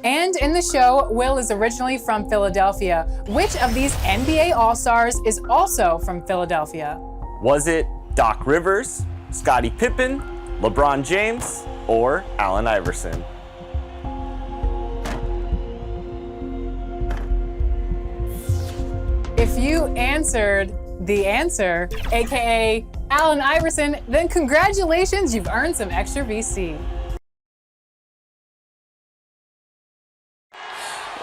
And in the show, Will is originally from Philadelphia. Which of these NBA All-Stars is also from Philadelphia? Was it Doc Rivers, Scottie Pippen, LeBron James, or Allen Iverson? If you answered the answer, aka Allen Iverson, then congratulations, you've earned some extra VC.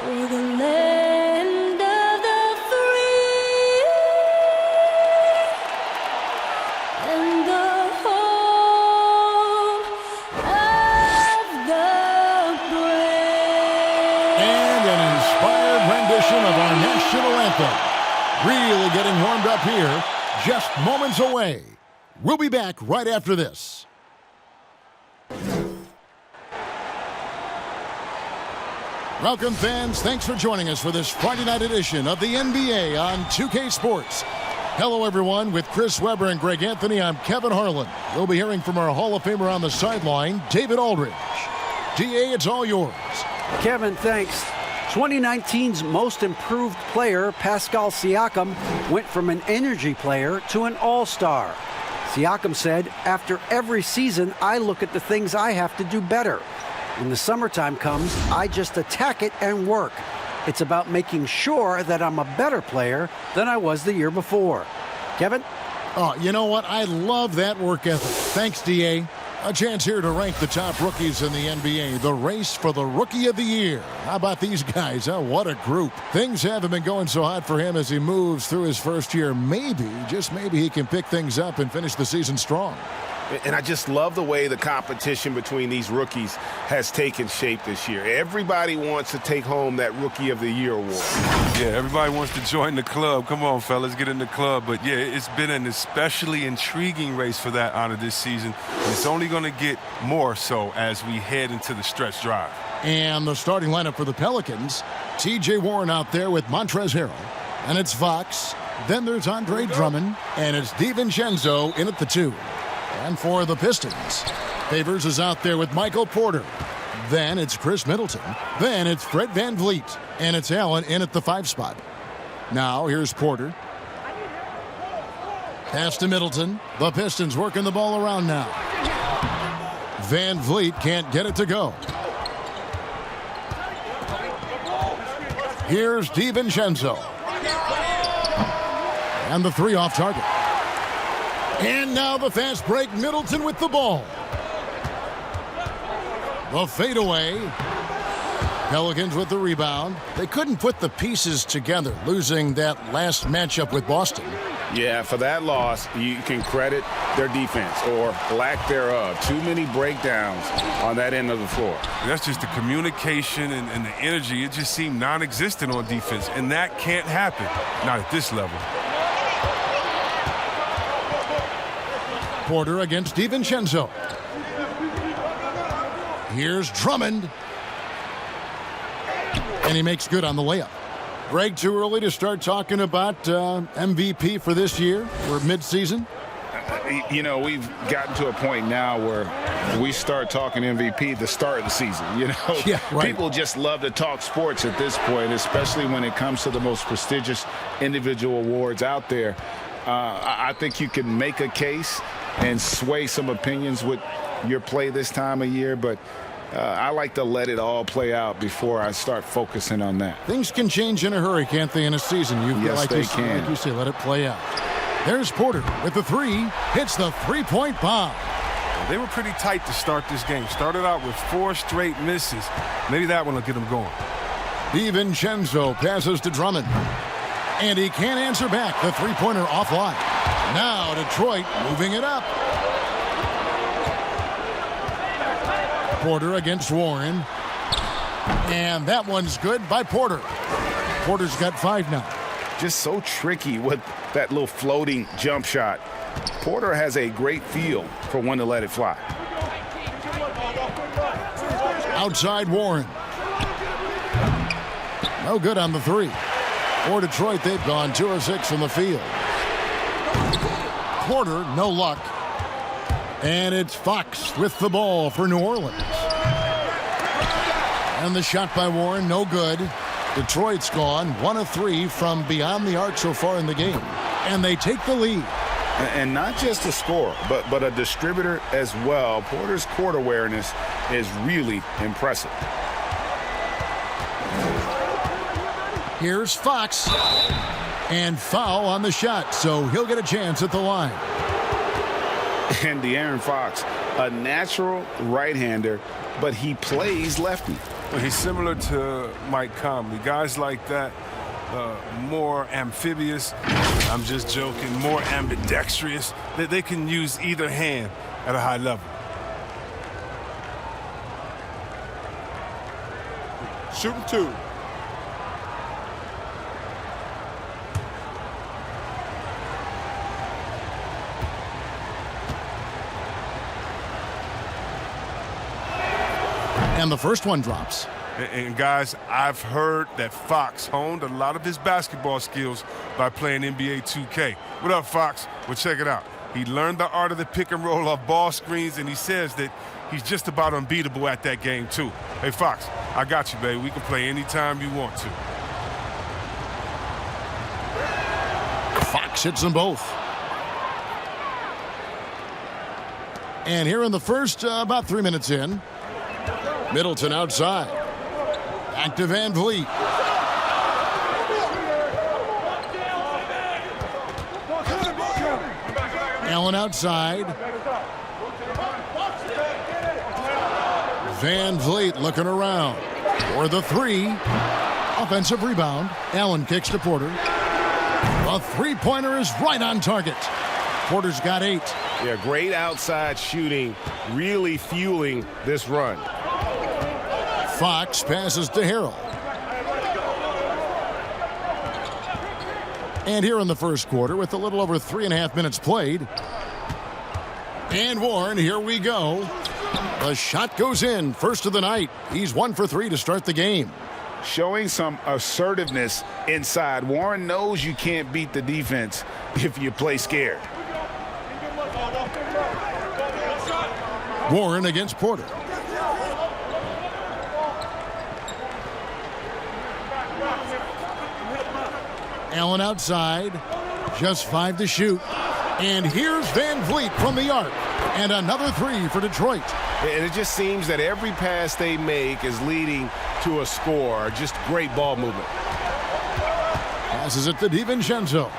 We're the land of the free and the home of the brave. And an inspired rendition of our national anthem. Really getting warmed up here, just moments away. We'll be back right after this. Welcome, fans. Thanks for joining us for this Friday night edition of the NBA on 2K Sports. Hello, everyone. With Chris Webber and Greg Anthony, I'm Kevin Harlan. We'll be hearing from our Hall of Famer on the sideline, David Aldridge. DA, it's all yours. Kevin, thanks. 2019's most improved player, Pascal Siakam, went from an energy player to an all-star. Siakam said, "After every season, I look at the things I have to do better. When the summertime comes, I just attack it and work. It's about making sure that I'm a better player than I was the year before." Kevin? Oh, you know what? I love that work ethic. Thanks, DA. A chance here to rank the top rookies in the NBA. The race for the Rookie of the Year. How about these guys? Oh, what a group. Things haven't been going so hot for him as he moves through his first year. Maybe, just maybe, he can pick things up and finish the season strong. And I just love the way the competition between these rookies has taken shape this year. Everybody wants to take home that Rookie of the Year award. Yeah, everybody wants to join the club. Come on, fellas, get in the club. But, yeah, it's been an especially intriguing race for that honor this season. And it's only going to get more so as we head into the stretch drive. And the starting lineup for the Pelicans, T.J. Warren out there with Montrezl Harrell. And it's Fox. Then there's Andre Drummond. And it's DiVincenzo in at the 2. And for the Pistons, Favors is out there with Michael Porter. Then it's Chris Middleton. Then it's Fred VanVleet. And it's Allen in at the 5 spot. Now here's Porter. Pass to Middleton. The Pistons working the ball around now. VanVleet can't get it to go. Here's DiVincenzo. And the 3 off target. And now the fast break. Middleton with the ball. The fadeaway. Pelicans with the rebound. They couldn't put the pieces together, losing that last matchup with Boston. Yeah, for that loss, you can credit their defense or lack thereof. Too many breakdowns on that end of the floor. That's just the communication and the energy. It just seemed non-existent on defense, and that can't happen, not at this level. Porter against DiVincenzo. Here's Drummond. And he makes good on the layup. Greg, too early to start talking about MVP for this year? We're mid-season. You know, we've gotten to a point now where we start talking MVP at the start of the season. You know, yeah, right. People just love to talk sports at this point, especially when it comes to the most prestigious individual awards out there. I think you can make a case and sway some opinions with your play this time of year, but I like to let it all play out before I start focusing on that. Things can change in a hurry, can't they, in a season? Yes, they can. Like you say, let it play out. There's Porter with the 3, hits the 3-point bomb. They were pretty tight to start this game. Started out with 4 straight misses. Maybe that one will get them going. DiVincenzo passes to Drummond. And he can't answer back. The 3-pointer offline. Now Detroit moving it up. Porter against Warren. And that one's good by Porter. Porter's got 5 now. Just so tricky with that little floating jump shot. Porter has a great feel for when to let it fly. Outside Warren. No good on the 3. For Detroit, they've gone 2 of 6 from the field. Porter, no luck. And it's Fox with the ball for New Orleans. And the shot by Warren, no good. Detroit's gone 1 of 3 from beyond the arc so far in the game. And they take the lead. And not just a scorer, but a distributor as well. Porter's court awareness is really impressive. Here's Fox. And foul on the shot, so he'll get a chance at the line. And De'Aaron Fox, a natural right-hander, but he plays lefty. Well, he's similar to Mike Conley. Guys like that, more amphibious, I'm just joking, more ambidextrous, that they can use either hand at a high level. Shooting 2. And the first one drops. And guys, I've heard that Fox honed a lot of his basketball skills by playing NBA 2K. What up, Fox? Well, check it out. He learned the art of the pick and roll off ball screens, and he says that he's just about unbeatable at that game, too. Hey, Fox, I got you, baby. We can play anytime you want to. Fox hits them both. And here in the first, about 3 minutes in, Middleton outside. Back to Van Vliet. Allen outside. Van Vliet looking around for the 3. Offensive rebound. Allen kicks to Porter. A three-pointer is right on target. Porter's got 8. Yeah, great outside shooting, really fueling this run. Fox passes to Harrell. And here in the first quarter, with a little over 3.5 minutes played. And Warren, here we go. The shot goes in, first of the night. He's 1 for 3 to start the game. Showing some assertiveness inside. Warren knows you can't beat the defense if you play scared. Warren against Porter. Allen outside, just 5 to shoot. And here's Van Vliet from the arc. And another 3 for Detroit. And it just seems that every pass they make is leading to a score. Just great ball movement. Passes it to DiVincenzo.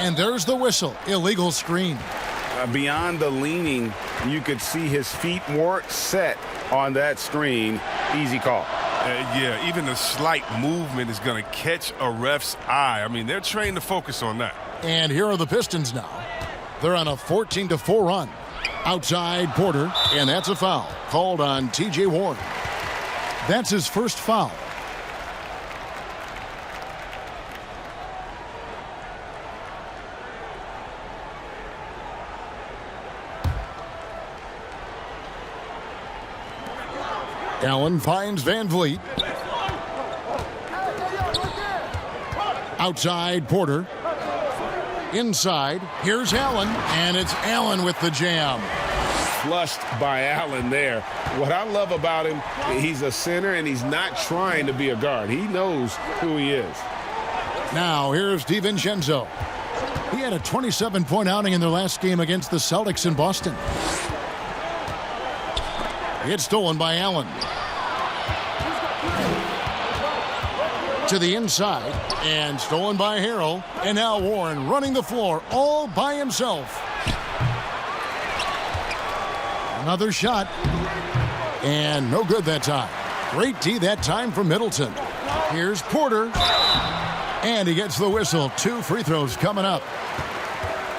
And there's the whistle. Illegal screen. Beyond the leaning, you could see his feet weren't set on that screen. Easy call. Yeah, even a slight movement is going to catch a ref's eye. I mean, they're trained to focus on that. And here are the Pistons now. They're on a 14-4 run. Outside Porter, and that's a foul called on TJ Warren. That's his first foul. Allen finds Van Vliet. Outside Porter. Inside, here's Allen, and it's Allen with the jam. Flushed by Allen there. What I love about him, he's a center and he's not trying to be a guard. He knows who he is. Now here's DiVincenzo. He had a 27-point outing in their last game against the Celtics in Boston. It's stolen by Allen. To the inside, and stolen by Harrell. And now Warren running the floor all by himself. Another shot. And no good that time. Great D that time from Middleton. Here's Porter. And he gets the whistle. 2 free throws coming up.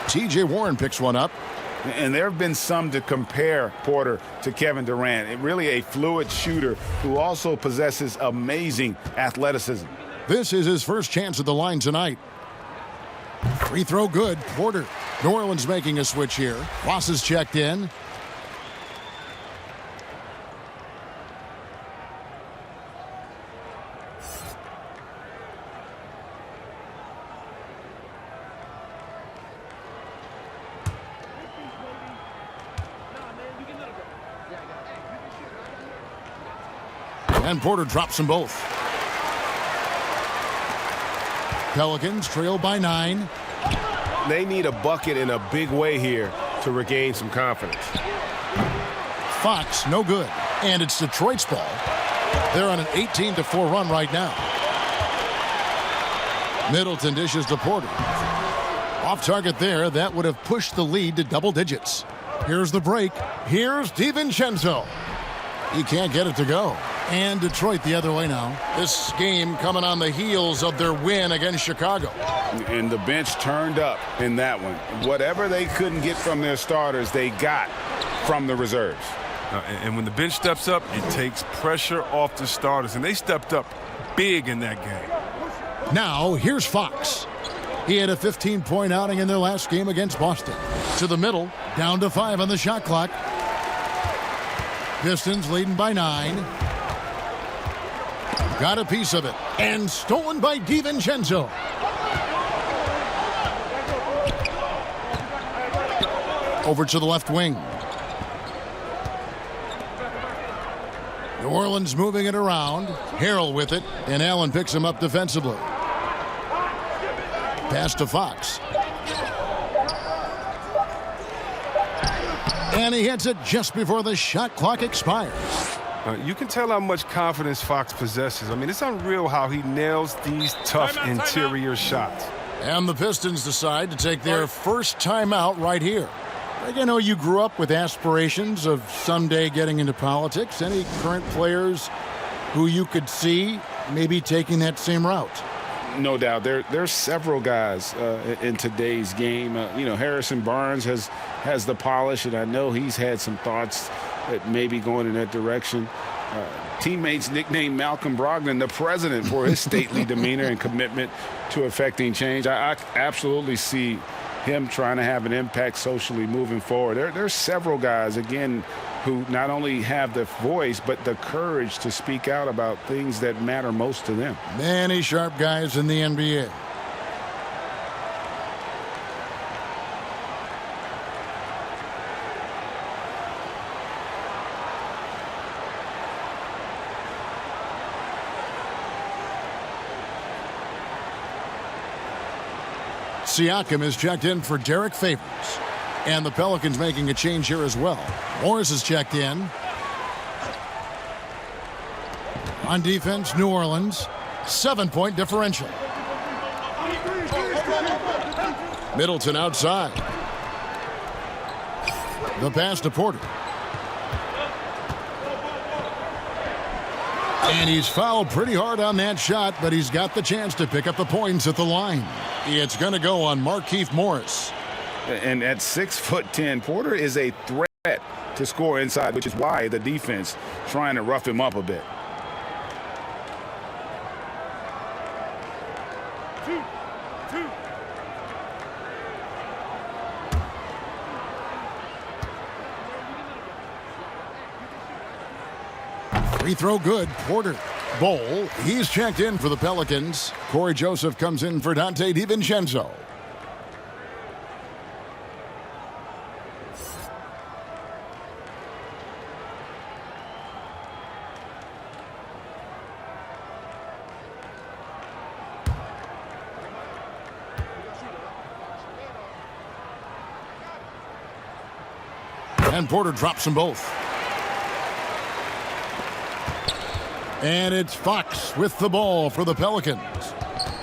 TJ Warren picks one up. And there have been some to compare Porter to Kevin Durant. Really a fluid shooter who also possesses amazing athleticism. This is his first chance at the line tonight. Free throw good. Porter. New Orleans making a switch here. Ross is checked in. And Porter drops them both. Pelicans trail by 9. They need a bucket in a big way here to regain some confidence. Fox, no good. And it's Detroit's ball. They're on an 18-4 run right now. Middleton dishes to Porter. Off target there. That would have pushed the lead to double digits. Here's the break. Here's DiVincenzo. He can't get it to go. And Detroit the other way now. This game coming on the heels of their win against Chicago. And the bench turned up in that one. Whatever they couldn't get from their starters, they got from the reserves. And when the bench steps up, it takes pressure off the starters. And they stepped up big in that game. Now, here's Fox. He had a 15-point outing in their last game against Boston. To the middle, down to 5 on the shot clock. Pistons leading by 9. Got a piece of it. And stolen by DiVincenzo. Over to the left wing. New Orleans moving it around. Harrell with it. And Allen picks him up defensively. Pass to Fox. And he hits it just before the shot clock expires. You can tell how much confidence Fox possesses. I mean, it's unreal how he nails these tough interior shots. And the Pistons decide to take their first timeout right here. I know you grew up with aspirations of someday getting into politics. Any current players who you could see maybe taking that same route? No doubt. There's several guys in today's game. Harrison Barnes has the polish, and I know he's had some thoughts that maybe going in that direction. Teammates nicknamed Malcolm Brogdon the president for his stately demeanor and commitment to affecting change. I absolutely see him trying to have an impact socially moving forward. There's several guys, again, who not only have the voice but the courage to speak out about things that matter most to them. Many sharp guys in the NBA. Siakam is checked in for Derek Favors. And the Pelicans making a change here as well. Morris is checked in. On defense, New Orleans. 7-point differential. Middleton outside. The pass to Porter. And he's fouled pretty hard on that shot, but he's got the chance to pick up the points at the line. It's going to go on Markieff Morris. And at 6'10", Porter is a threat to score inside, which is why the defense trying to rough him up a bit. Free throw good. Porter. Bowl. He's checked in for the Pelicans. Corey Joseph comes in for Dante DiVincenzo. And Porter drops them both. And it's Fox with the ball for the Pelicans.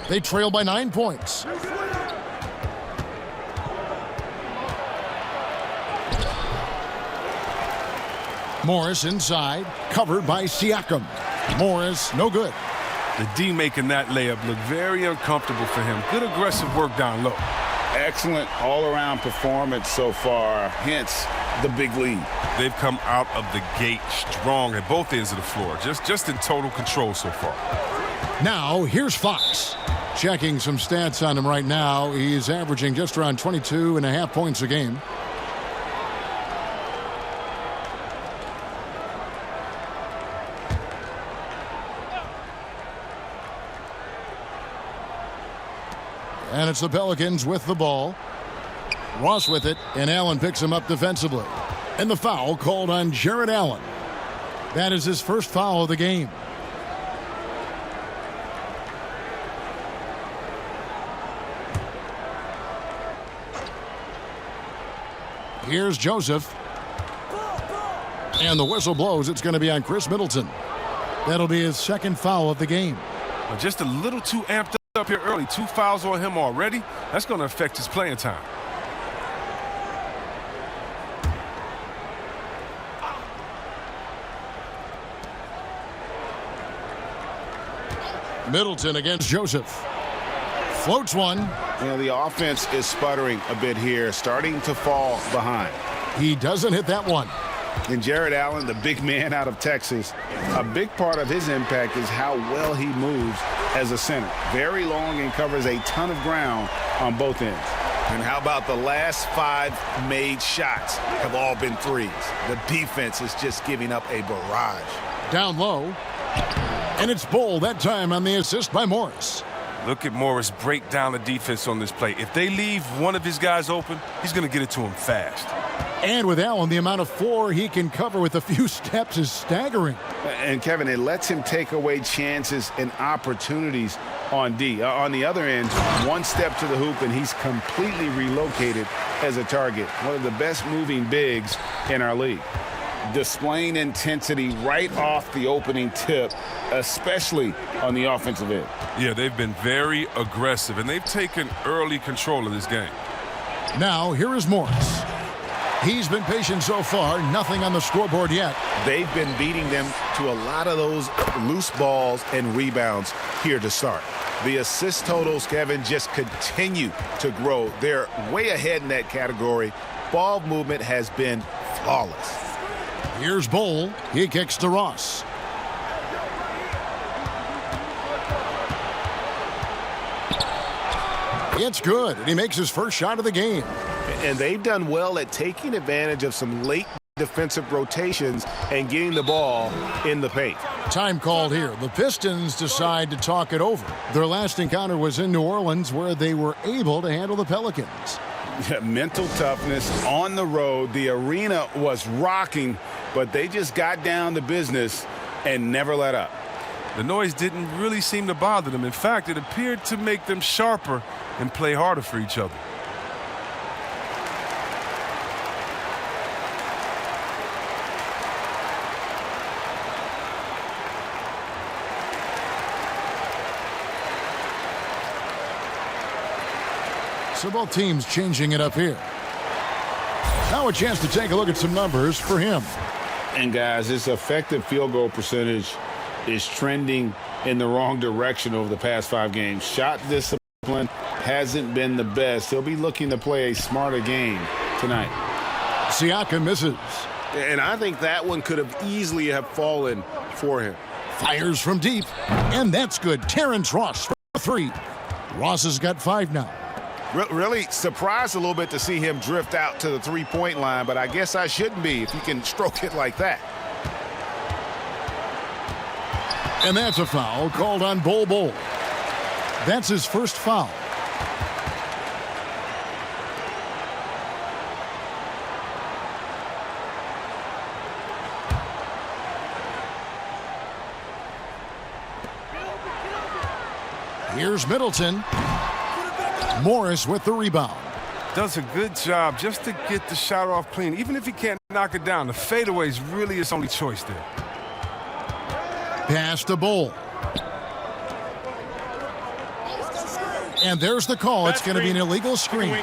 They trail by 9 points. Morris inside, covered by Siakam. Morris, no good. The D making that layup look very uncomfortable for him. Good aggressive work down low. Excellent all-around performance so far, hence the big lead. They've come out of the gate strong at both ends of the floor, just in total control so far. Now, here's Fox. Checking some stats on him right now. He's averaging just around 22.5 points a game. And it's the Pelicans with the ball. Ross with it, and Allen picks him up defensively. And the foul called on Jarrett Allen. That is his first foul of the game. Here's Joseph. And the whistle blows. It's going to be on Chris Middleton. That'll be his second foul of the game. Just a little too amped up here early. 2 fouls on him already. That's going to affect his playing time. Middleton against Joseph. Floats one. You know, the offense is sputtering a bit here, starting to fall behind. He doesn't hit that one. And Jared Allen, the big man out of Texas, a big part of his impact is how well he moves as a center. Very long and covers a ton of ground on both ends. And how about the last 5 made shots have all been threes? The defense is just giving up a barrage. Down low. And it's Bull that time on the assist by Morris. Look at Morris break down the defense on this play. If they leave one of his guys open, he's going to get it to him fast. And with Allen, the amount of floor he can cover with a few steps is staggering. And, Kevin, it lets him take away chances and opportunities on D. On the other end, one step to the hoop, and he's completely relocated as a target. One of the best moving bigs in our league. Displaying intensity right off the opening tip, especially on the offensive end. Yeah, they've been very aggressive, and they've taken early control of this game. Now, here is Morris. He's been patient so far, nothing on the scoreboard yet. They've been beating them to a lot of those loose balls and rebounds here to start. The assist totals, Kevin, just continue to grow. They're way ahead in that category. Ball movement has been flawless. Here's Bull. He kicks to Ross. It's good, and he makes his first shot of the game. And they've done well at taking advantage of some late defensive rotations and getting the ball in the paint. Time called here. The Pistons decide to talk it over. Their last encounter was in New Orleans, where they were able to handle the Pelicans. Mental toughness on the road. The arena was rocking, but they just got down to business and never let up. The noise didn't really seem to bother them. In fact, it appeared to make them sharper and play harder for each other. So both teams changing it up here. Now a chance to take a look at some numbers for him. And guys, his effective field goal percentage is trending in the wrong direction over the past 5 games. Shot discipline hasn't been the best. He'll be looking to play a smarter game tonight. Siakam misses. And I think that one could have easily have fallen for him. Fires from deep. And that's good. Terrence Ross for 3. Ross has got 5 now. Really surprised a little bit to see him drift out to the three-point line, but I guess I shouldn't be if he can stroke it like that. And that's a foul called on Bull. That's his first foul. Here's Middleton. Morris with the rebound. Does a good job just to get the shot off clean. Even if he can't knock it down, the fadeaway is really his only choice there. Pass to Bull. And there's the call. It's going to be an illegal screen.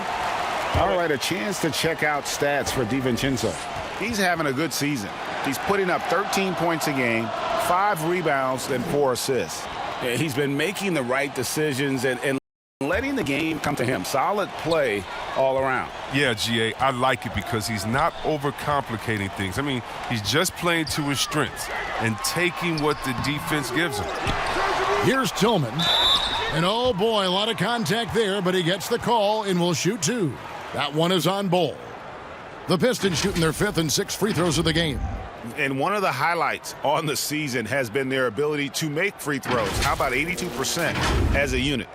All right, a chance to check out stats for DiVincenzo. He's having a good season. He's putting up 13 points a game, 5 rebounds, and 4 assists. He's been making the right decisions and letting the game come to him. Solid play all around. Yeah, GA, I like it because he's not overcomplicating things. I mean, he's just playing to his strengths and taking what the defense gives him. Here's Tillman. And oh boy, a lot of contact there, but he gets the call and will shoot 2. That one is on Bull. The Pistons shooting their 5th and 6th free throws of the game. And one of the highlights on the season has been their ability to make free throws. How about 82% as a unit?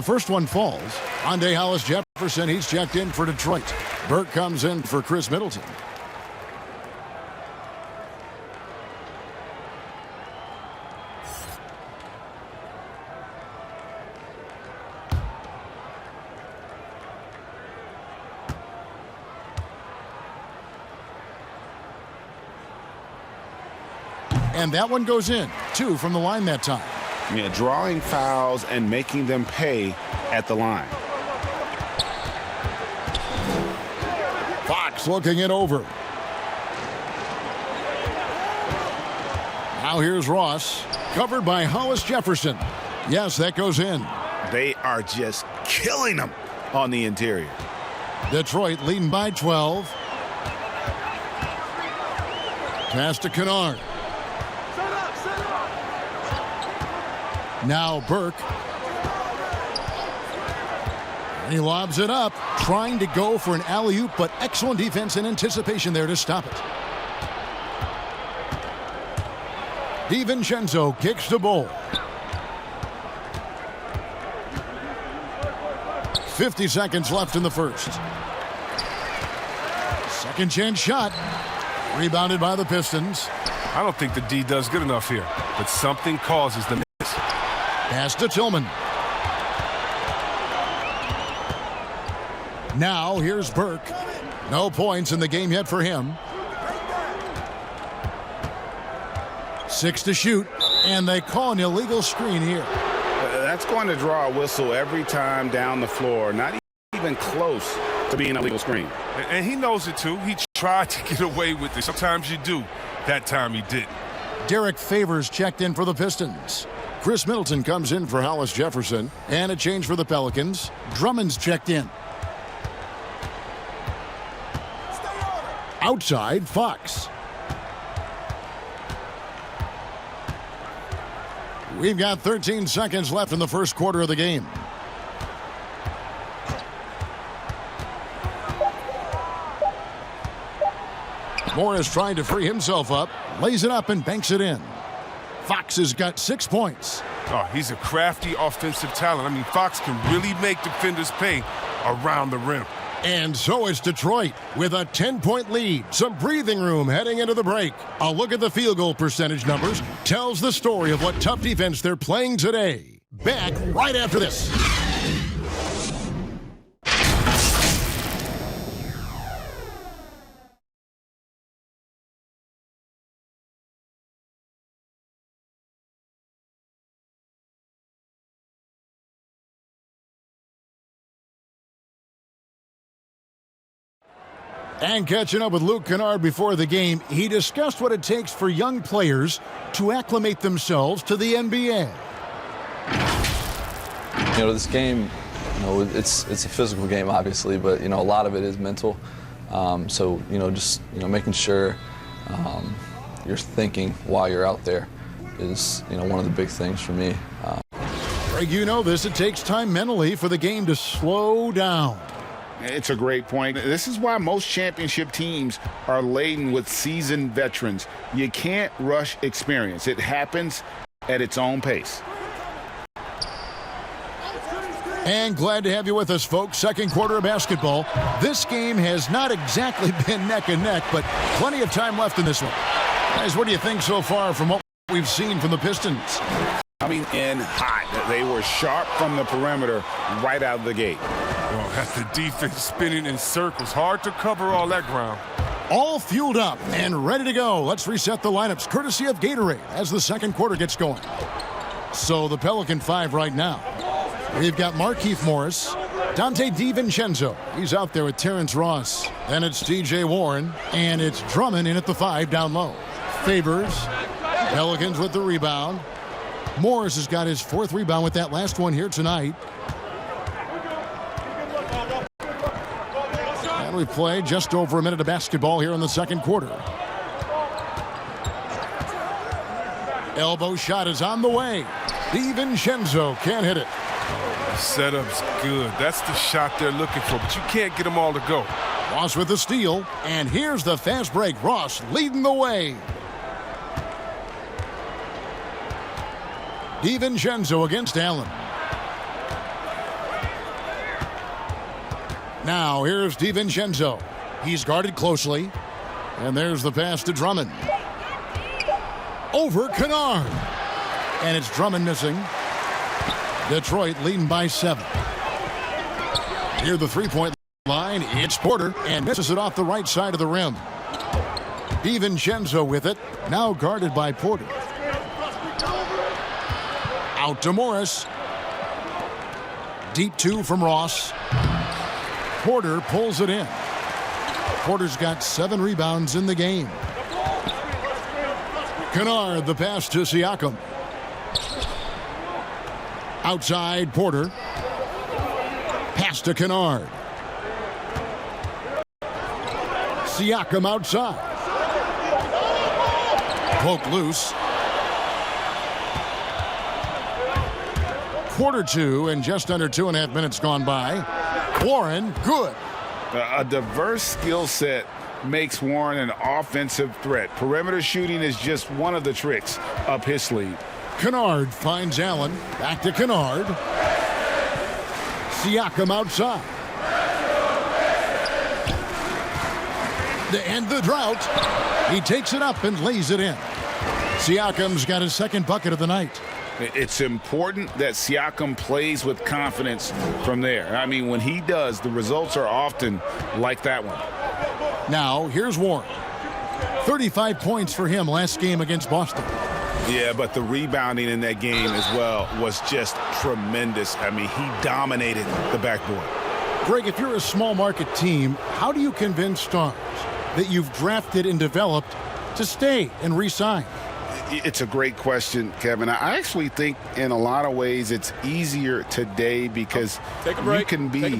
the first one falls. Andre Hollis Jefferson, he's checked in for Detroit. Burke comes in for Chris Middleton. And that one goes in. 2 from the line that time. Yeah, drawing fouls and making them pay at the line. Fox looking it over. Now here's Ross. Covered by Hollis Jefferson. Yes, that goes in. They are just killing them on the interior. Detroit leading by 12. Pass to Kennard. Now Burke. And he lobs it up, trying to go for an alley-oop, but excellent defense and anticipation there to stop it. DiVincenzo kicks the ball. 50 seconds left in the first. Second chance shot. Rebounded by the Pistons. I don't think the D does good enough here, but something causes them. Pass to Tillman. Now here's Burke. No points in the game yet for him. 6 to shoot, and they call an illegal screen here. That's going to draw a whistle every time down the floor. Not even close to being a legal screen. And he knows it too. He tried to get away with it. Sometimes you do. That time he didn't. Derek Favors checked in for the Pistons. Chris Middleton comes in for Hollis Jefferson. And a change for the Pelicans. Drummond's checked in. Outside, Fox. We've got 13 seconds left in the first quarter of the game. Morris trying to free himself up. Lays it up and banks it in. Fox has got 6 points. Oh, he's a crafty offensive talent. I mean, Fox can really make defenders pay around the rim. And so is Detroit with a 10-point lead. Some breathing room heading into the break. A look at the field goal percentage numbers tells the story of what tough defense they're playing today. Back right after this. And catching up with Luke Kennard before the game, he discussed what it takes for young players to acclimate themselves to the NBA. You know, this game, it's a physical game, obviously, but, a lot of it is mental. So, just, making sure you're thinking while you're out there is, one of the big things for me. Greg, you know this. It takes time mentally for the game to slow down. It's a great point. This is why most championship teams are laden with seasoned veterans. You can't rush experience. It happens at its own pace. And glad to have you with us, folks. Second quarter of basketball. This game has not exactly been neck and neck, but plenty of time left in this one. Guys, what do you think so far from what we've seen from the Pistons? Coming in hot. They were sharp from the perimeter right out of the gate. Well, that's the defense spinning in circles. Hard to cover all that ground. All fueled up and ready to go. Let's reset the lineups, courtesy of Gatorade, as the second quarter gets going. So the Pelican 5 right now. We've got Markieff Morris, Dante DiVincenzo. He's out there with Terrence Ross. Then it's T.J. Warren, and it's Drummond in at the 5 down low. Favors, Pelicans with the rebound. Morris has got his 4th rebound with that last one here tonight. And we played just over a minute of basketball here in the second quarter. Elbow shot is on the way. DiVincenzo can't hit it. Setup's good. That's the shot they're looking for, but you can't get them all to go. Ross with the steal, and here's the fast break. Ross leading the way. DiVincenzo against Allen. Now here's DiVincenzo. He's guarded closely. And there's the pass to Drummond. Over Kennard. And it's Drummond missing. Detroit leading by 7. Near the three-point line, it's Porter, and misses it off the right side of the rim. DiVincenzo with it, now guarded by Porter. Out to Morris. Deep 2 from Ross. Porter pulls it in. Porter's got 7 rebounds in the game. Kennard, the pass to Siakam. Outside, Porter. Pass to Kennard. Siakam outside. Poke loose. Quarter 2 and just under 2.5 minutes gone by. Warren, good. A diverse skill set makes Warren an offensive threat. Perimeter shooting is just one of the tricks up his sleeve. Kennard finds Allen. Back to Kennard. Siakam outside. To end the drought, he takes it up and lays it in. Siakam's got his second bucket of the night. It's important that Siakam plays with confidence from there. I mean, when he does, the results are often like that one. Now, here's Warren. 35 points for him last game against Boston. Yeah, but the rebounding in that game as well was just tremendous. I mean, he dominated the backboard. Greg, if you're a small market team, how do you convince stars that you've drafted and developed to stay and re-sign? It's a great question, Kevin. I actually think in a lot of ways it's easier today because you can be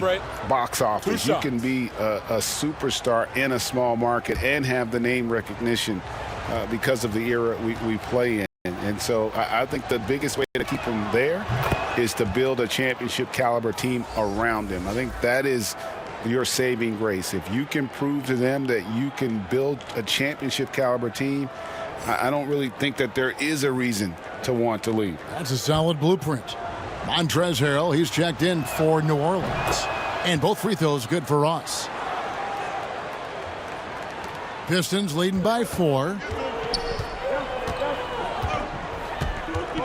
box office. You can be a superstar in a small market and have the name recognition because of the era we play in. And so I think the biggest way to keep them there is to build a championship caliber team around them. I think that is your saving grace. If you can prove to them that you can build a championship caliber team, I don't really think that there is a reason to want to leave. That's a solid blueprint. Montrezl Harrell, he's checked in for New Orleans. And both free throws good for Ross. Pistons leading by 4.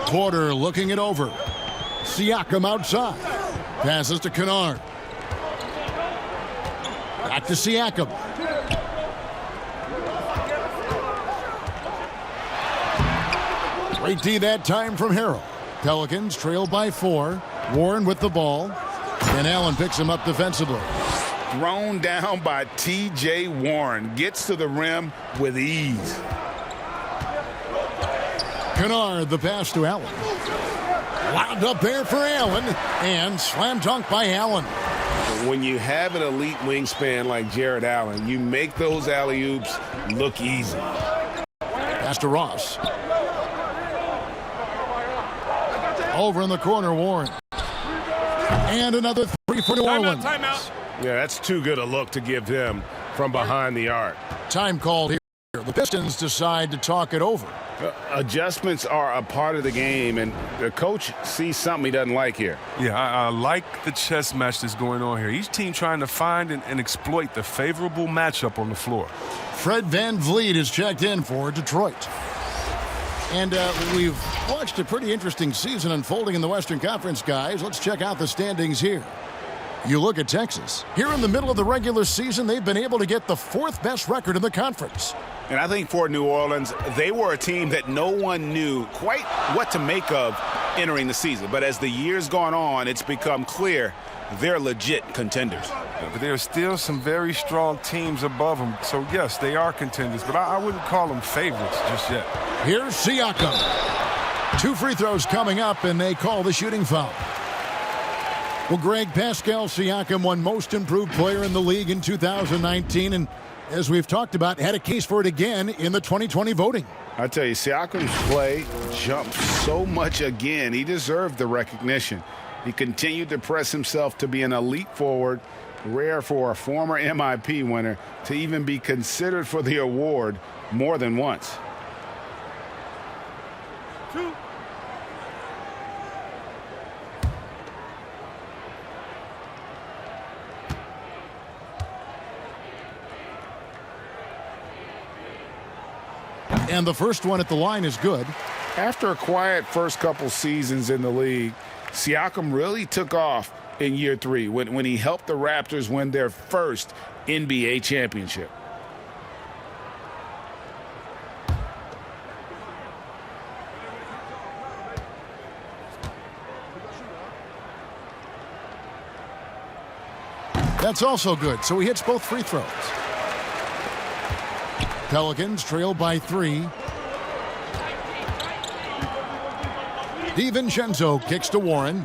Porter looking it over. Siakam outside. Passes to Kennard. Back to Siakam. Great D that time from Harrell. Pelicans trail by 4. Warren with the ball. And Allen picks him up defensively. Thrown down by T.J. Warren. Gets to the rim with ease. Kennard, the pass to Allen. Wound up there for Allen. And slam dunk by Allen. When you have an elite wingspan like Jared Allen, you make those alley-oops look easy. Pass to Ross. Over in the corner, Warren. And another 3 for New Orleans. Timeout. Yeah, that's too good a look to give him from behind the arc. Time called here. The Pistons decide to talk it over. Adjustments are a part of the game, and the coach sees something he doesn't like here. Yeah, I like the chess match that's going on here. Each team trying to find and exploit the favorable matchup on the floor. Fred VanVleet is checked in for Detroit. And we've watched a pretty interesting season unfolding in the Western Conference, guys. Let's check out the standings here. You look at Texas. Here in the middle of the regular season, they've been able to get the 4th best record in the conference. And I think for New Orleans, they were a team that no one knew quite what to make of entering the season. But as the years gone on, it's become clear they're legit contenders. Yeah, but there are still some very strong teams above them. So, yes, they are contenders, but I wouldn't call them favorites just yet. Here's Siakam. 2 free throws coming up, and they call the shooting foul. Well, Greg, Pascal Siakam won Most Improved Player in the league in 2019, and as we've talked about, had a case for it again in the 2020 voting. I tell you, Siakam's play jumped so much again. He deserved the recognition. He continued to press himself to be an elite forward, rare for a former MIP winner to even be considered for the award more than once. And the first one at the line is good. After a quiet first couple seasons in the league, Siakam really took off in year 3 when he helped the Raptors win their first NBA championship. That's also good, so he hits both free throws. Pelicans trail by 3. DiVincenzo kicks to Warren.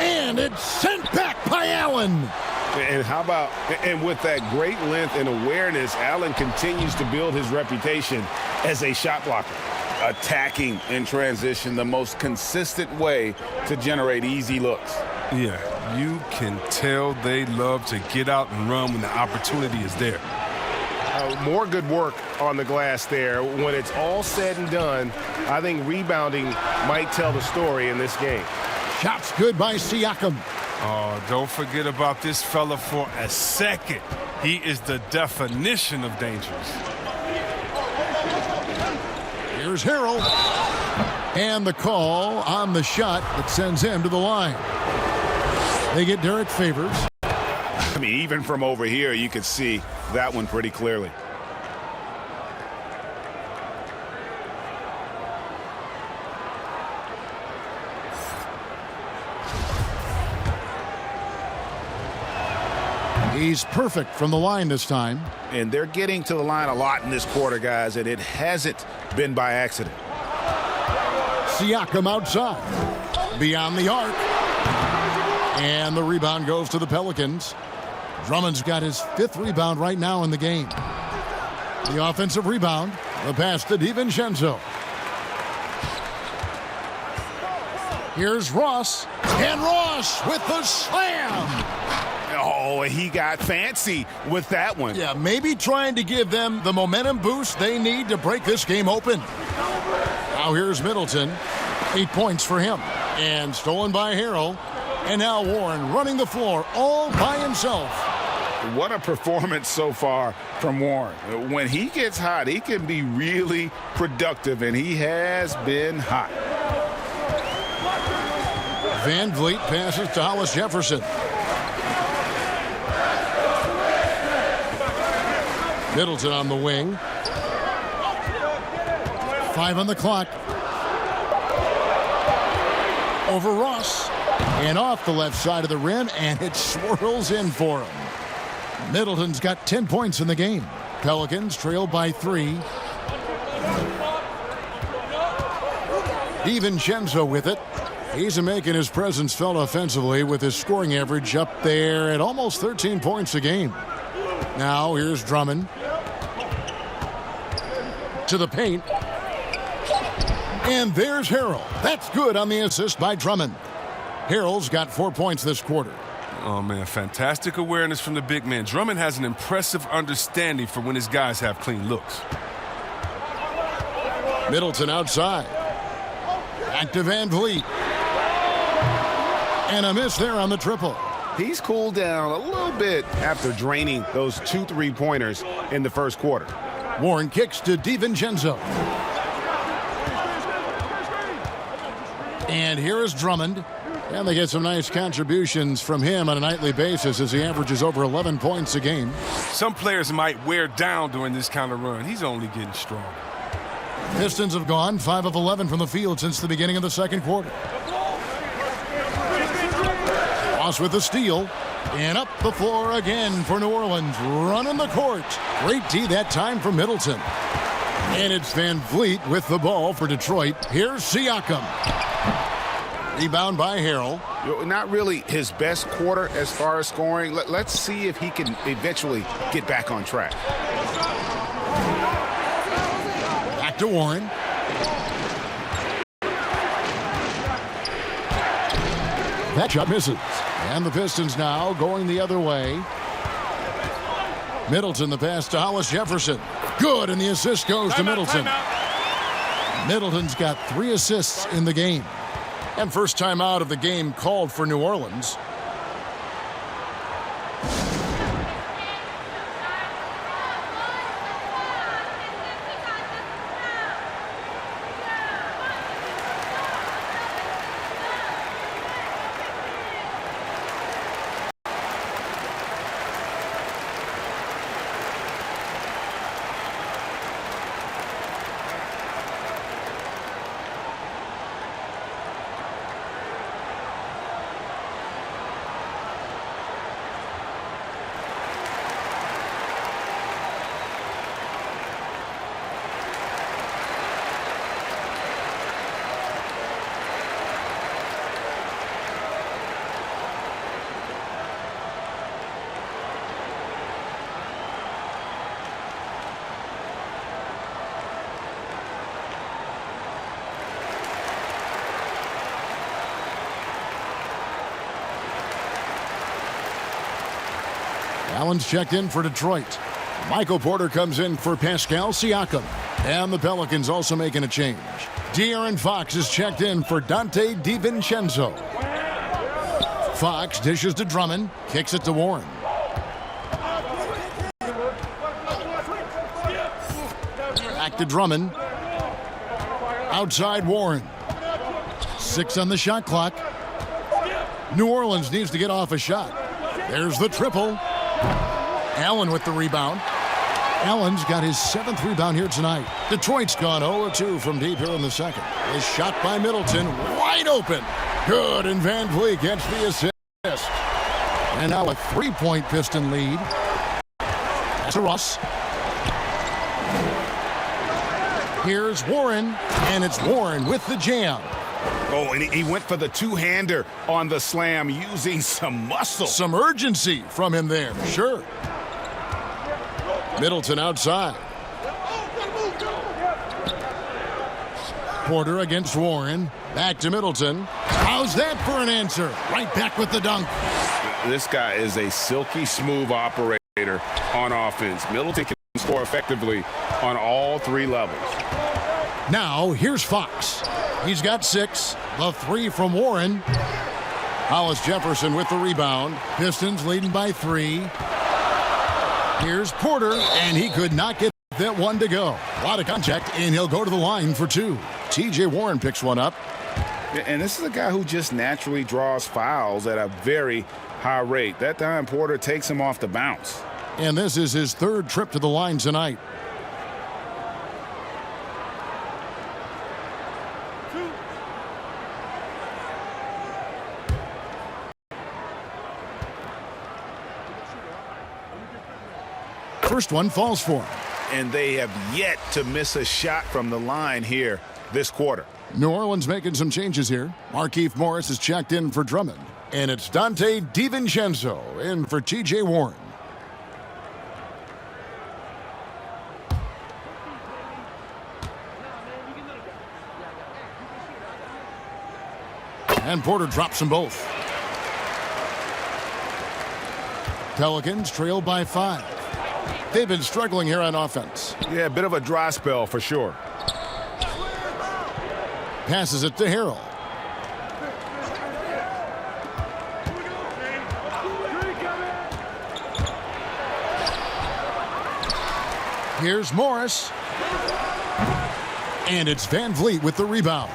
And it's sent back by Allen. And how about, and with that great length and awareness, Allen continues to build his reputation as a shot blocker. Attacking in transition, the most consistent way to generate easy looks. Yeah, you can tell they love to get out and run when the opportunity is there. More good work on the glass there. When it's all said and done, I think rebounding might tell the story in this game. Shots good by Siakam. Oh, don't forget about this fella for a second. He is the definition of dangerous. Here's Harrell. And the call on the shot that sends him to the line. They get Derek Favors. I mean, even from over here, you could see that one pretty clearly. He's perfect from the line this time. And they're getting to the line a lot in this quarter, guys, and it hasn't been by accident. Siakam outside. Beyond the arc. And the rebound goes to the Pelicans. Drummond's got his 5th rebound right now in the game. The offensive rebound. The pass to DiVincenzo. Here's Ross. And Ross with the slam. Oh, he got fancy with that one. Yeah, maybe trying to give them the momentum boost they need to break this game open. Now here's Middleton. 8 points for him. And stolen by Harrell. And now Warren running the floor all by himself. What a performance so far from Warren. When he gets hot, he can be really productive, and he has been hot. Van Vliet passes to Hollis Jefferson. Middleton on the wing. 5 on the clock. Over Ross. And off the left side of the rim, and it swirls in for him. Middleton's got 10 points in the game. Pelicans trail by 3. DiVincenzo with it. He's making his presence felt offensively with his scoring average up there at almost 13 points a game. Now here's Drummond. To the paint. And there's Harrell. That's good on the assist by Drummond. Harrell's got 4 points this quarter. Oh, man, fantastic awareness from the big man. Drummond has an impressive understanding for when his guys have clean looks. Middleton outside. Back to Van Vliet. And a miss there on the triple. He's cooled down a little bit after draining those 2 3-pointers in the first quarter. Warren kicks to DiVincenzo. And here is Drummond. And they get some nice contributions from him on a nightly basis as he averages over 11 points a game. Some players might wear down during this kind of run. He's only getting strong. Pistons have gone 5 of 11 from the field since the beginning of the second quarter. Ross with the steal. And up the floor again for New Orleans. Running the court. Great D that time from Middleton. And it's Van Vliet with the ball for Detroit. Here's Siakam. Rebound by Harrell. Not really his best quarter as far as scoring. Let's see if he can eventually get back on track. Back to Warren. That shot misses. And the Pistons now going the other way. Middleton the pass to Hollis Jefferson. Good, and the assist goes to Middleton. Middleton's got 3 assists in the game. And first time out of the game called for New Orleans. Allen's checked in for Detroit. Michael Porter comes in for Pascal Siakam. And the Pelicans also making a change. De'Aaron Fox is checked in for Dante DiVincenzo. Fox dishes to Drummond, kicks it to Warren. Back to Drummond. Outside Warren. 6 on the shot clock. New Orleans needs to get off a shot. There's the triple. Allen with the rebound. Allen's got his 7th rebound here tonight. Detroit's gone 0-2 from deep here in the second. A shot by Middleton, wide open. Good, and Van Vliet gets the assist. And now a 3-point Piston lead. That's a Russ. Here's Warren, and it's Warren with the jam. Oh, and he went for the two-hander on the slam using some muscle. Some urgency from him there, sure. Middleton outside. Porter against Warren. Back to Middleton. How's that for an answer? Right back with the dunk. This guy is a silky smooth operator on offense. Middleton can score effectively on all 3 levels. Now, here's Fox. He's got 6. The 3 from Warren. Hollis Jefferson with the rebound. Pistons leading by 3. Here's Porter, and he could not get that one to go. A lot of contact, and he'll go to the line for 2. T.J. Warren picks one up. And this is a guy who just naturally draws fouls at a very high rate. That time, Porter takes him off the bounce. And this is his 3rd trip to the line tonight. First one falls for him. And they have yet to miss a shot from the line here this quarter. New Orleans making some changes here. Markieff Morris is checked in for Drummond. And it's Dante DiVincenzo in for T.J. Warren. And Porter drops them both. Pelicans trail by 5. They've been struggling here on offense. Yeah, a bit of a dry spell for sure. Passes it to Harrell. Here's Morris. And it's Van Vliet with the rebound.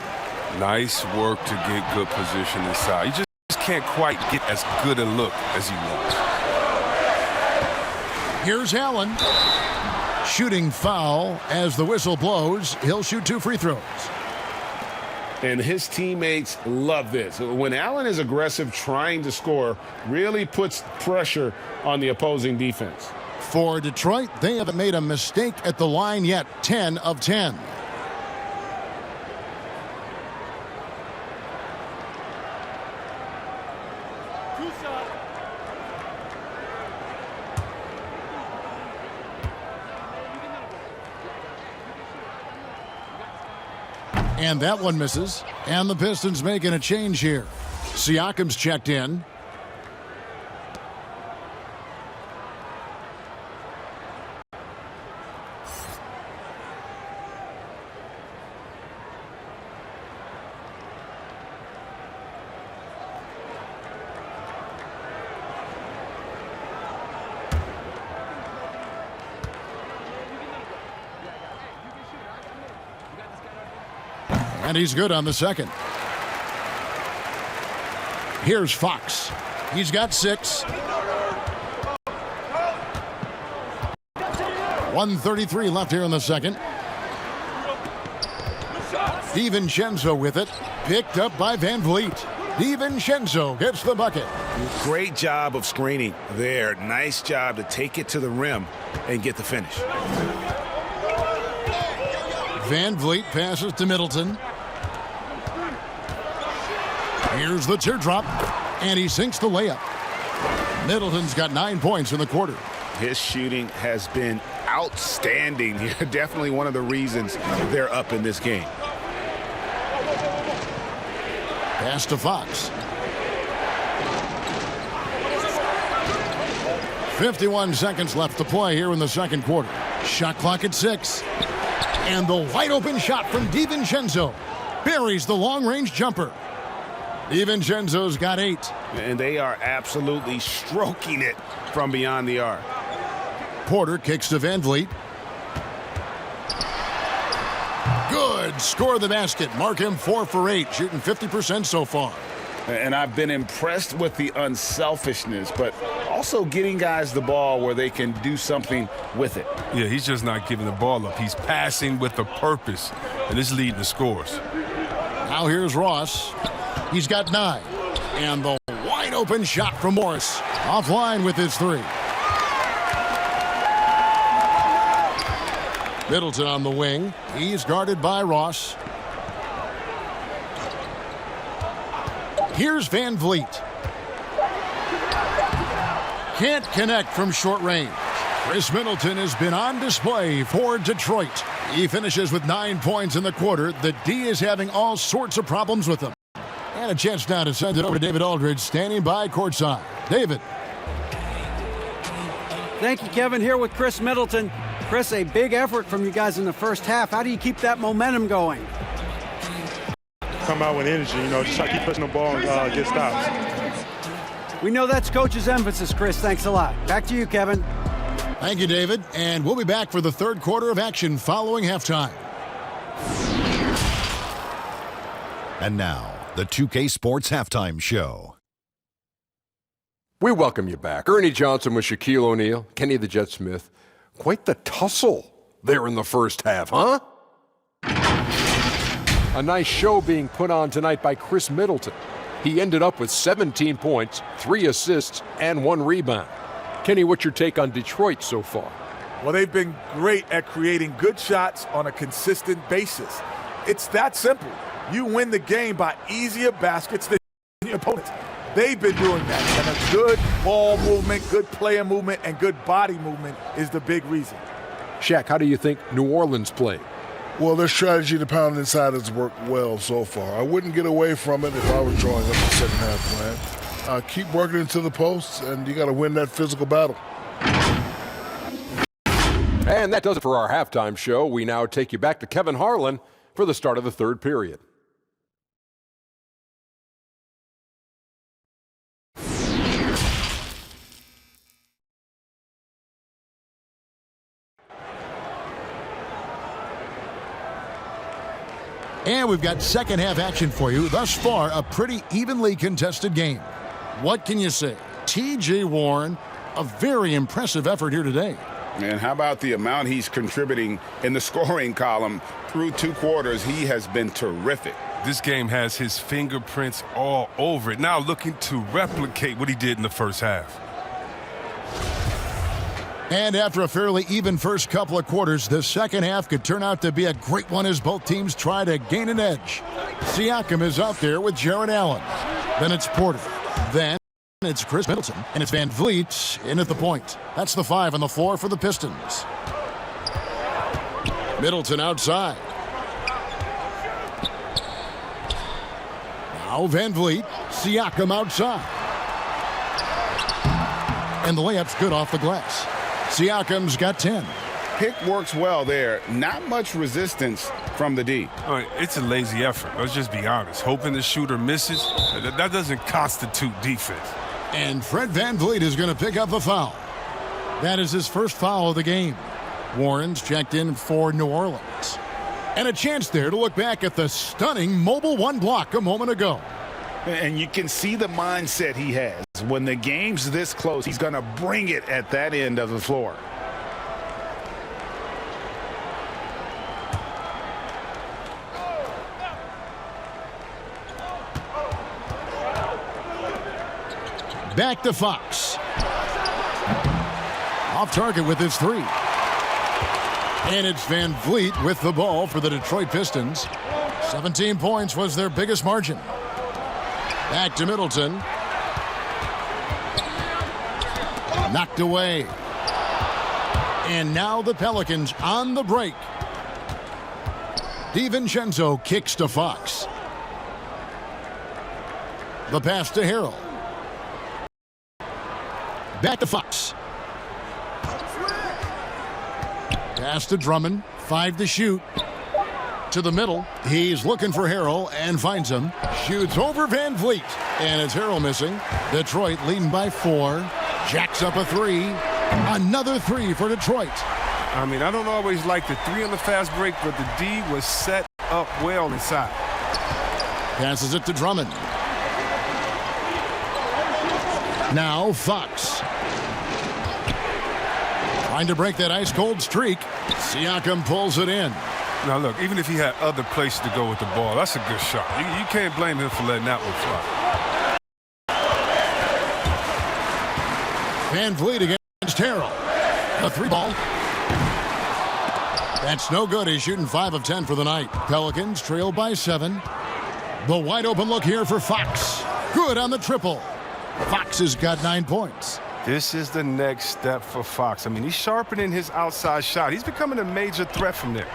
Nice work to get good position inside. You just can't quite get as good a look as you want. Here's Allen. Shooting foul as the whistle blows. He'll shoot 2 free throws. And his teammates love this. When Allen is aggressive trying to score, really puts pressure on the opposing defense. For Detroit, they haven't made a mistake at the line yet. 10 of 10. And that one misses. And the Pistons making a change here. Siakam's checked in. And he's good on the second. Here's Fox. He's got 6. 1:33 left here in the second. DiVincenzo with it. Picked up by Van Vliet. DiVincenzo gets the bucket. Great job of screening there. Nice job to take it to the rim and get the finish. Van Vliet passes to Middleton. Here's the teardrop, and he sinks the layup. Middleton's got 9 points in the quarter. His shooting has been outstanding here. Definitely one of the reasons they're up in this game. Pass to Fox. 51 seconds left to play here in the second quarter. Shot clock at 6. And the wide open shot from DiVincenzo buries the long-range jumper. DiVincenzo's got 8. And they are absolutely stroking it from beyond the arc. Porter kicks to Van Vliet. Good. Score the basket. Mark him 4 for 8, shooting 50% so far. And I've been impressed with the unselfishness, but also getting guys the ball where they can do something with it. Yeah, he's just not giving the ball up. He's passing with a purpose, and it's leading to scores. Now here's Ross. He's got 9. And the wide open shot from Morris. Offline with his 3. Middleton on the wing. He's guarded by Ross. Here's Van Vliet. Can't connect from short range. Chris Middleton has been on display for Detroit. He finishes with 9 points in the quarter. The D is having all sorts of problems with him. And a chance now to send it over to David Aldridge, standing by courtside. David. Thank you, Kevin. Here with Chris Middleton. Chris, a big effort from you guys in the first half. How do you keep that momentum going? Come out with energy, just try to keep pushing the ball and get stops. We know that's Coach's emphasis, Chris. Thanks a lot. Back to you, Kevin. Thank you, David. And we'll be back for the third quarter of action following halftime. And now, the 2K Sports Halftime Show. We welcome you back. Ernie Johnson with Shaquille O'Neal, Kenny the Jet Smith. Quite the tussle there in the first half, huh? A nice show being put on tonight by Chris Middleton. He ended up with 17 points, 3 assists, and 1 rebound. Kenny, what's your take on Detroit so far? Well, they've been great at creating good shots on a consistent basis. It's that simple. You win the game by easier baskets than your opponents. They've been doing that. And a good ball movement, good player movement, and good body movement is the big reason. Shaq, how do you think New Orleans played? Well, their strategy to pound inside has worked well so far. I wouldn't get away from it if I was drawing up the second half plan. Keep working into the posts, and you got to win that physical battle. And that does it for our halftime show. We now take you back to Kevin Harlan for the start of the third period. And we've got second half action for you. Thus far, a pretty evenly contested game. What can you say? T.J. Warren, a very impressive effort here today. And how about the amount he's contributing in the scoring column through 2 quarters? He has been terrific. This game has his fingerprints all over it. Now looking to replicate what he did in the first half. And after a fairly even first couple of quarters, the second half could turn out to be a great one as both teams try to gain an edge. Siakam is out there with Jarrett Allen. Then it's Porter. Then it's Chris Middleton. And it's Van Vliet in at the point. That's the 5 on the floor for the Pistons. Middleton outside. Now Van Vliet. Siakam outside. And the layup's good off the glass. Siakam's got 10. Pick works well there. Not much resistance from the D. All right, it's a lazy effort. Let's just be honest. Hoping the shooter misses, that doesn't constitute defense. And Fred VanVleet is going to pick up a foul. That is his first foul of the game. Warren's checked in for New Orleans. And a chance there to look back at the stunning Mobile One block a moment ago. And you can see the mindset he has. When the game's this close, he's going to bring it at that end of the floor. Back to Fox. Off target with his three. And it's Van Vliet with the ball for the Detroit Pistons. 17 points was their biggest margin. Back to Middleton. Knocked away. And now the Pelicans on the break. DiVincenzo kicks to Fox. The pass to Harrell. Back to Fox. Pass to Drummond. 5 to shoot. To the middle. He's looking for Harrell and finds him. Shoots over Van Vliet. And it's Harrell missing. Detroit leading by 4. Jacks up a 3. Another 3 for Detroit. I mean, I don't always like the 3 on the fast break, but the D was set up well inside. Passes it to Drummond. Now Fox. Trying to break that ice-cold streak. Siakam pulls it in. Now, look, even if he had other places to go with the ball, that's a good shot. You can't blame him for letting that one fly. Van Vliet against Harrell. A 3-ball. That's no good. He's shooting 5 of 10 for the night. Pelicans trail by 7. The wide-open look here for Fox. Good on the triple. Fox has got 9 points. This is the next step for Fox. I mean, he's sharpening his outside shot. He's becoming a major threat from there.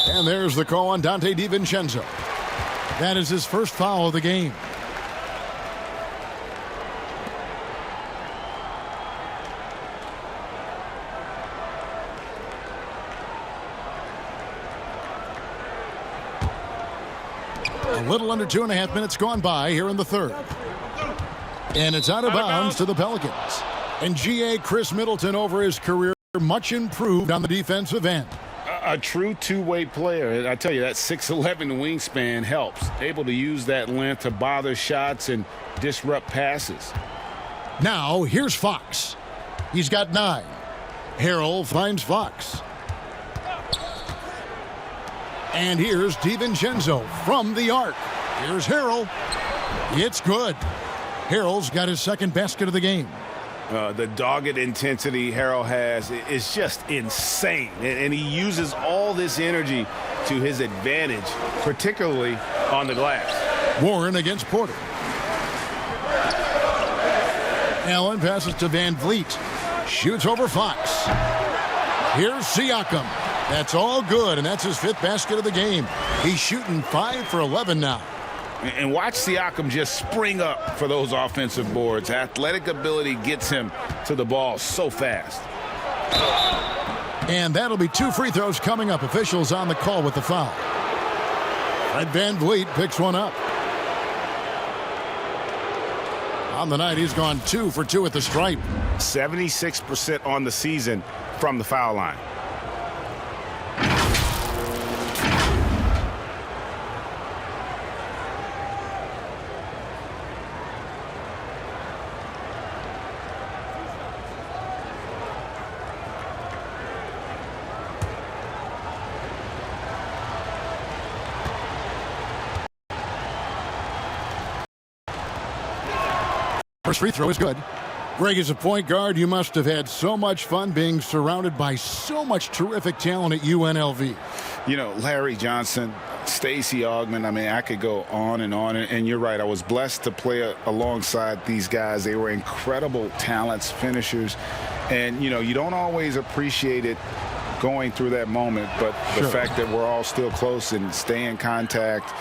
And there's the call on Dante DiVincenzo. That is his first foul of the game. A little under 2.5 minutes gone by here in the third. And it's out of bounds to the Pelicans. And G.A. Chris Middleton over his career much improved on the defensive end. A true two-way player. I tell you, that 6'11" wingspan helps. Able to use that length to bother shots and disrupt passes. Now here's Fox. He's got 9. Harrell finds Fox. And here's DiVincenzo from the arc. Here's Harrell. It's good. Harrell's got his second basket of the game. The dogged intensity Harrell has is just insane. And he uses all this energy to his advantage, particularly on the glass. Warren against Porter. Allen passes to Van Vliet. Shoots over Fox. Here's Siakam. That's all good, and that's his 5th basket of the game. He's shooting 5 for 11 now. And watch Siakam just spring up for those offensive boards. Athletic ability gets him to the ball so fast. And that'll be 2 free throws coming up. Officials on the call with the foul. Fred Van Vliet picks one up. On the night, he's gone 2 for 2 at the stripe. 76% on the season from the foul line. First free throw is good. Greg, as a point guard, you must have had so much fun being surrounded by so much terrific talent at UNLV. You know, Larry Johnson, Stacey Augmon, I mean, I could go on. And you're right, I was blessed to play alongside these guys. They were incredible talents, finishers. And, you know, you don't always appreciate it going through that moment, but the fact that we're all still close and stay in contact,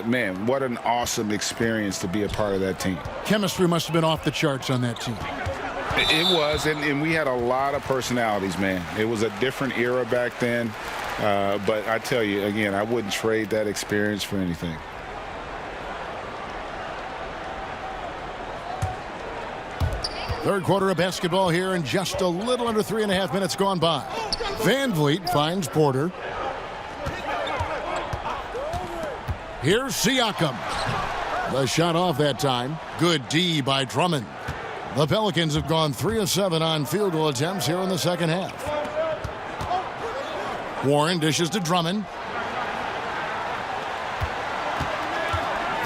man, what an awesome experience to be a part of that team. Chemistry must have been off the charts on that team. It was, and we had a lot of personalities, man. It was a different era back then, but I tell you, again, I wouldn't trade that experience for anything. Third quarter of basketball here, and just a little under 3.5 minutes gone by. Van Vliet finds Porter. Here's Siakam. The shot off that time. Good D by Drummond. The Pelicans have gone 3 of 7 on field goal attempts here in the second half. Warren dishes to Drummond.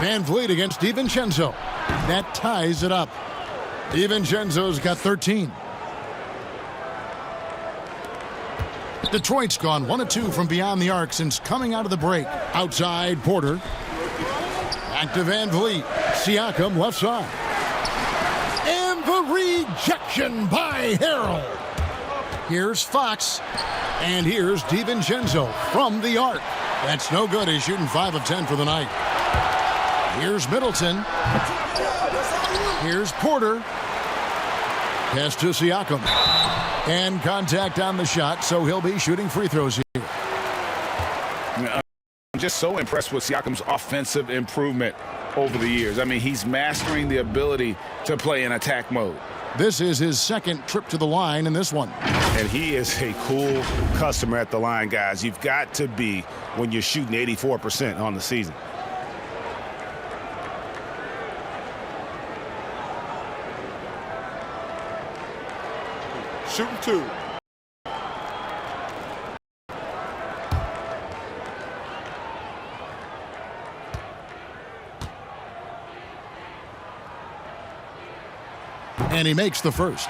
Van Vliet against DiVincenzo. That ties it up. DiVincenzo's got 13. Detroit's gone 1 of 2 from beyond the arc since coming out of the break. Outside, Porter. Back to Van Vliet. Siakam left side. And the rejection by Harrell. Here's Fox. And here's DiVincenzo from the arc. That's no good. He's shooting 5 of 10 for the night. Here's Middleton. Here's Porter. Pass to Siakam. And contact on the shot, so he'll be shooting free throws here. I'm just so impressed with Siakam's offensive improvement over the years. I mean, he's mastering the ability to play in attack mode. This is his second trip to the line in this one. And he is a cool customer at the line, guys. You've got to be when you're shooting 84% on the season. Shooting 2. And he makes the first.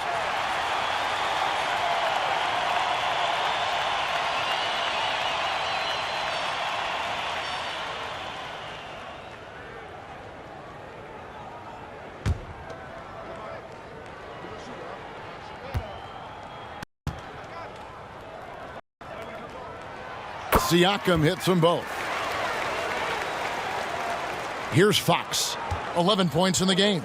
Siakam hits them both. Here's Fox. 11 points in the game.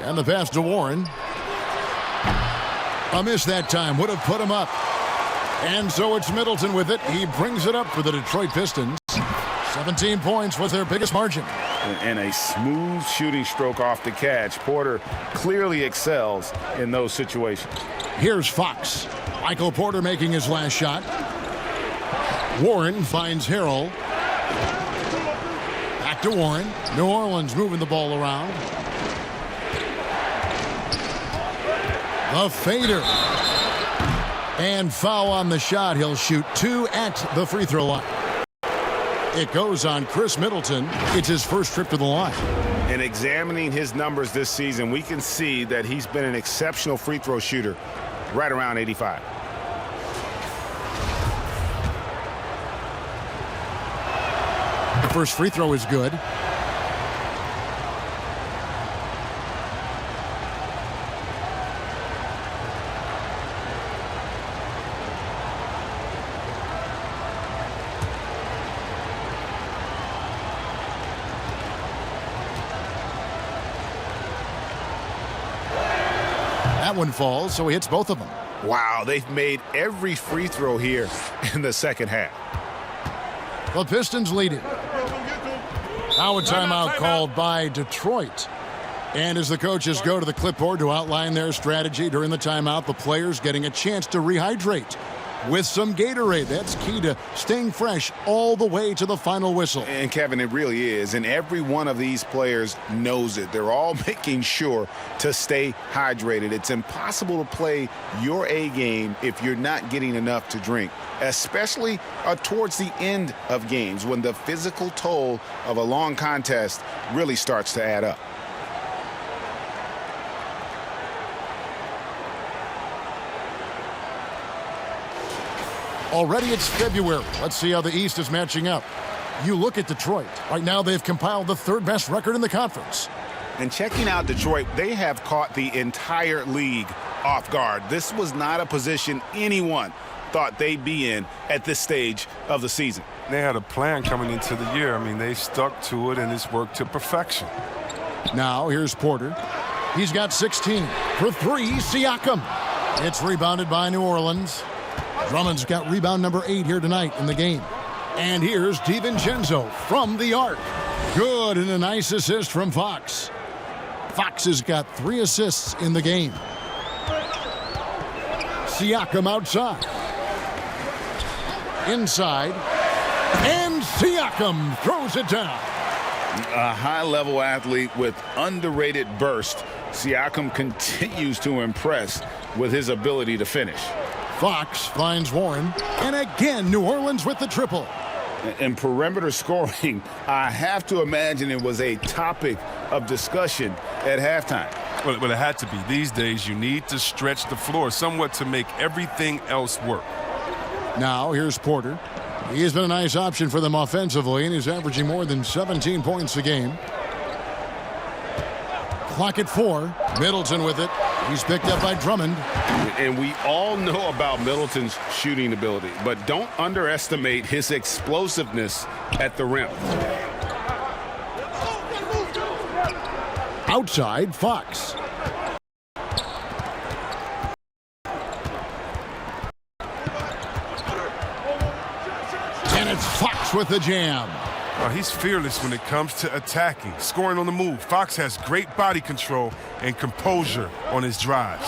And the pass to Warren. A miss that time. Would have put him up. And so it's Middleton with it. He brings it up for the Detroit Pistons. 17 points was their biggest margin. And a smooth shooting stroke off the catch. Porter clearly excels in those situations. Here's Fox. Michael Porter making his last shot. Warren finds Harrell. Back to Warren. New Orleans moving the ball around. The fader. And foul on the shot. He'll shoot 2 at the free throw line. It goes on Chris Middleton. It's his first trip to the line. And examining his numbers this season, we can see that he's been an exceptional free throw shooter, right around 85. The first free throw is good. That one falls, so he hits both of them. Wow, they've made every free throw here in the second half. The Pistons lead it. Now a timeout called by Detroit. And as the coaches go to the clipboard to outline their strategy during the timeout, the players getting a chance to rehydrate with some Gatorade. That's key to staying fresh all the way to the final whistle. And Kevin, it really is. And every one of these players knows it. They're all making sure to stay hydrated. It's impossible to play your A game if you're not getting enough to drink, especially towards the end of games when the physical toll of a long contest really starts to add up. Already it's February. Let's see how the East is matching up. You look at Detroit. Right now they've compiled the 3rd best record in the conference. And checking out Detroit, they have caught the entire league off guard. This was not a position anyone thought they'd be in at this stage of the season. They had a plan coming into the year. I mean, they stuck to it, and it's worked to perfection. Now here's Porter. He's got 16. For 3, Siakam. It's rebounded by New Orleans. Drummond's got rebound number 8 here tonight in the game. And here's DiVincenzo from the arc. Good, and a nice assist from Fox. Fox has got 3 assists in the game. Siakam outside. inside. And Siakam throws it down. A high-level athlete with underrated burst, Siakam continues to impress with his ability to finish. Fox finds Warren, and again New Orleans with the triple. In perimeter scoring, I have to imagine it was a topic of discussion at halftime. Well, it had to be. These days, you need to stretch the floor somewhat to make everything else work. Now, here's Porter. He has been a nice option for them offensively, and he's averaging more than 17 points a game. Clock at 4. Middleton with it. He's picked up by Drummond. And we all know about Middleton's shooting ability, but don't underestimate his explosiveness at the rim. Outside, Fox. And it's Fox with the jam. He's fearless when it comes to attacking, scoring on the move. Fox has great body control and composure on his drives.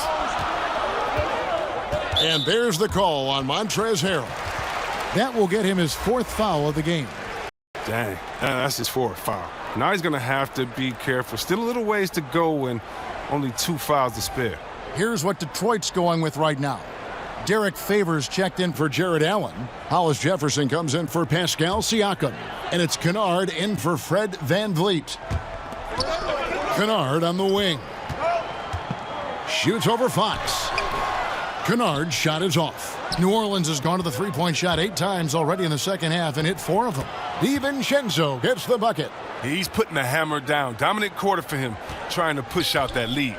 And there's the call on Montrezl Harrell. That will get him his 4th foul of the game. Dang, that's his 4th foul. Now he's going to have to be careful. Still a little ways to go and only 2 fouls to spare. Here's what Detroit's going with right now. Derek Favors checked in for Jared Allen. Hollis Jefferson comes in for Pascal Siakam. And it's Kennard in for Fred VanVleet. Kennard on the wing. Shoots over Fox. Kennard's shot is off. New Orleans has gone to the three-point shot 8 times already in the second half and hit 4 of them. DiVincenzo gets the bucket. He's putting the hammer down. Dominant quarter for him, trying to push out that lead.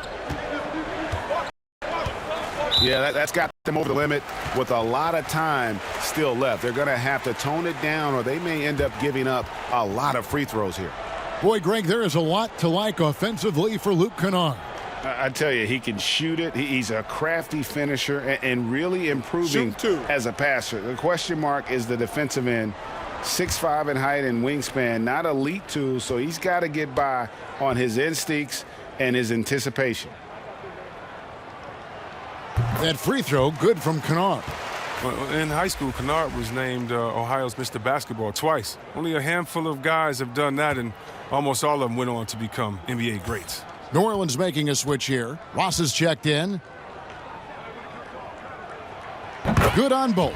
Yeah, that's got them over the limit with a lot of time still left. They're going to have to tone it down, or they may end up giving up a lot of free throws here. Boy, Greg, there is a lot to like offensively for Luke Kennard. I tell you, he can shoot it. He's a crafty finisher and really improving as a passer. The question mark is the defensive end. 6'5" in height and wingspan, not elite too, so he's got to get by on his instincts and his anticipation. That free throw, good from Kennard. Well, in high school, Kennard was named Ohio's Mr. Basketball twice. Only a handful of guys have done that, and almost all of them went on to become NBA greats. New Orleans making a switch here. Ross is checked in. Good on both.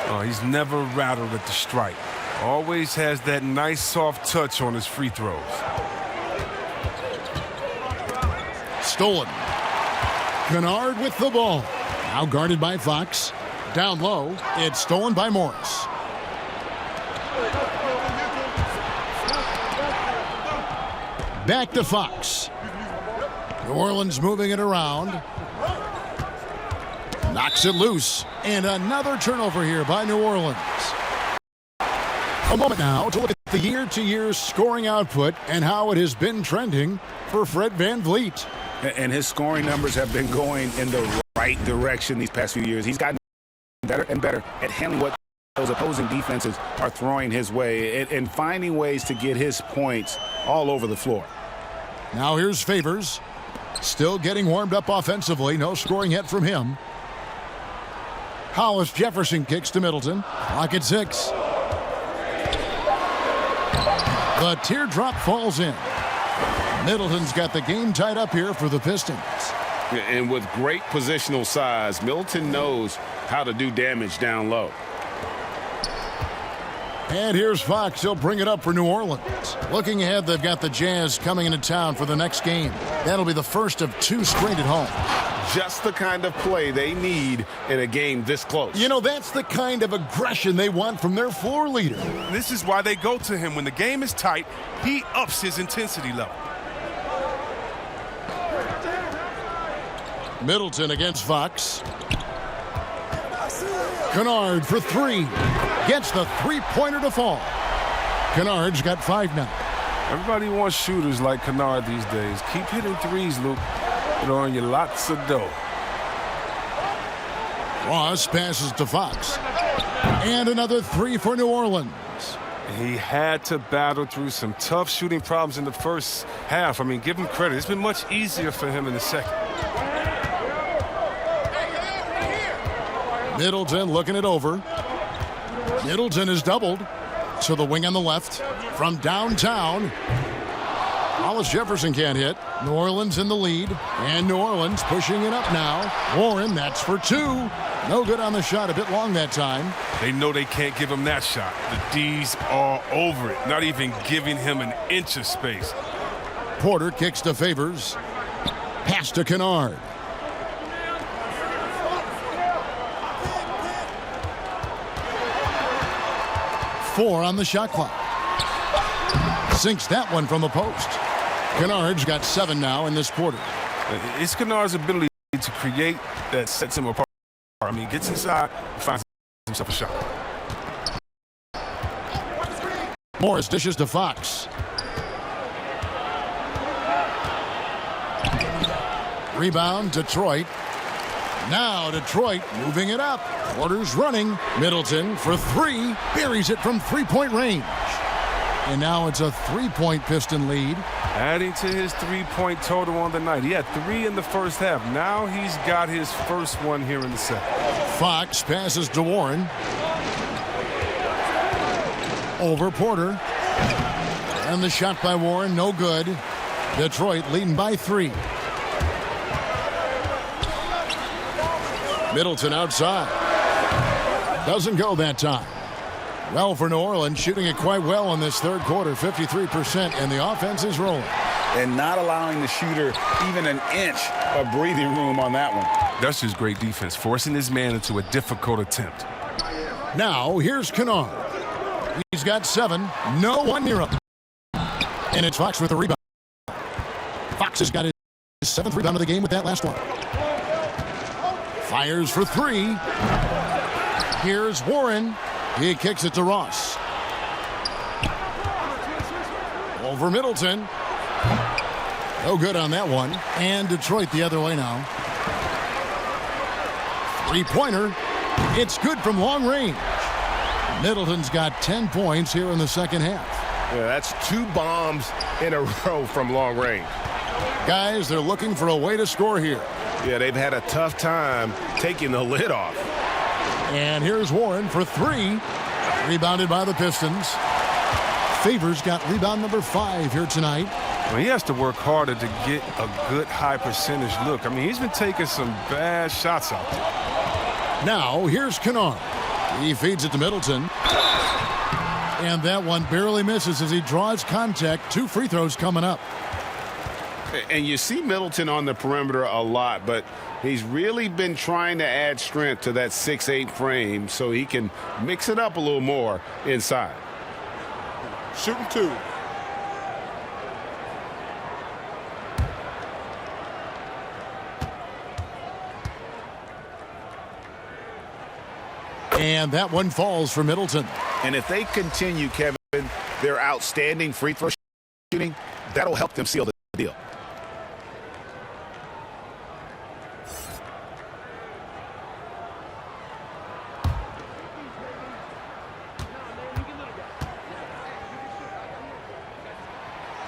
Oh, he's never rattled at the stripe. Always has that nice soft touch on his free throws. Stolen. Kennard with the ball. Now guarded by Fox. Down low. It's stolen by Morris. Back to Fox. New Orleans moving it around. Knocks it loose. And another turnover here by New Orleans. A moment now to look at the year-to-year scoring output and how it has been trending for Fred VanVleet. And his scoring numbers have been going in the right direction these past few years. He's gotten better and better at handling what those opposing defenses are throwing his way and finding ways to get his points all over the floor. Now here's Favors. Still getting warmed up offensively. No scoring yet from him. Hollis Jefferson kicks to Middleton. Clock at 6. The teardrop falls in. Middleton's got the game tied up here for the Pistons. And with great positional size, Middleton knows how to do damage down low. And here's Fox. He'll bring it up for New Orleans. Looking ahead, they've got the Jazz coming into town for the next game. That'll be the first of 2 straight at home. Just the kind of play they need in a game this close. You know, that's the kind of aggression they want from their floor leader. This is why they go to him. When the game is tight, he ups his intensity level. Middleton against Fox. Kennard for 3. Gets the three-pointer to fall. Kennard's got 5 now. Everybody wants shooters like Kennard these days. Keep hitting threes, Luke. It'll earn you lots of dough. Ross passes to Fox. And another 3 for New Orleans. He had to battle through some tough shooting problems in the first half. I mean, give him credit. It's been much easier for him in the second. Middleton looking it over. Middleton is doubled. To the wing on the left. From downtown. Hollis Jefferson can't hit. New Orleans in the lead. And New Orleans pushing it up now. Warren, that's for two. No good on the shot. A bit long that time. They know they can't give him that shot. The D's all over it. Not even giving him an inch of space. Porter kicks to Favors. Pass to Kennard. Four on the shot clock. Sinks that one from the post. Kennard's got 7 now in this quarter. It's Kennard's ability to create that sets him apart. I mean, gets inside, finds himself a shot. Morris dishes to Fox. Rebound, Detroit. Now Detroit moving it up. Porter's running. Middleton for 3. Buries it from 3-point range. And now it's a 3-point Piston lead. Adding to his 3-point total on the night. He had 3 in the first half. Now he's got his first one here in the second. Fox passes to Warren. Over Porter. And the shot by Warren, no good. Detroit leading by 3. Middleton outside. Doesn't go that time. Well, for New Orleans, shooting it quite well in this third quarter, 53%, and the offense is rolling. And not allowing the shooter even an inch of breathing room on that one. That's just great defense, forcing his man into a difficult attempt. Now, here's Kennard. He's got 7. No one near him. And it's Fox with the rebound. Fox has got his 7th rebound of the game with that last one. Fires for 3. Here's Warren. He kicks it to Ross. Over Middleton. No good on that one. And Detroit the other way now. 3-pointer. It's good from long range. Middleton's got 10 points here in the second half. Yeah, that's 2 bombs in a row from long range. Guys, they're looking for a way to score here. Yeah, they've had a tough time taking the lid off. And here's Warren for 3. Rebounded by the Pistons. Favors got rebound number 5 here tonight. Well, he has to work harder to get a good high percentage look. I mean, he's been taking some bad shots out there. Now, here's Kennard. He feeds it to Middleton. And that one barely misses as he draws contact. 2 free throws coming up. And you see Middleton on the perimeter a lot, but he's really been trying to add strength to that 6'8" frame so he can mix it up a little more inside. Shooting 2. And that one falls for Middleton. And if they continue, Kevin, their outstanding free throw shooting, that'll help them seal the deal.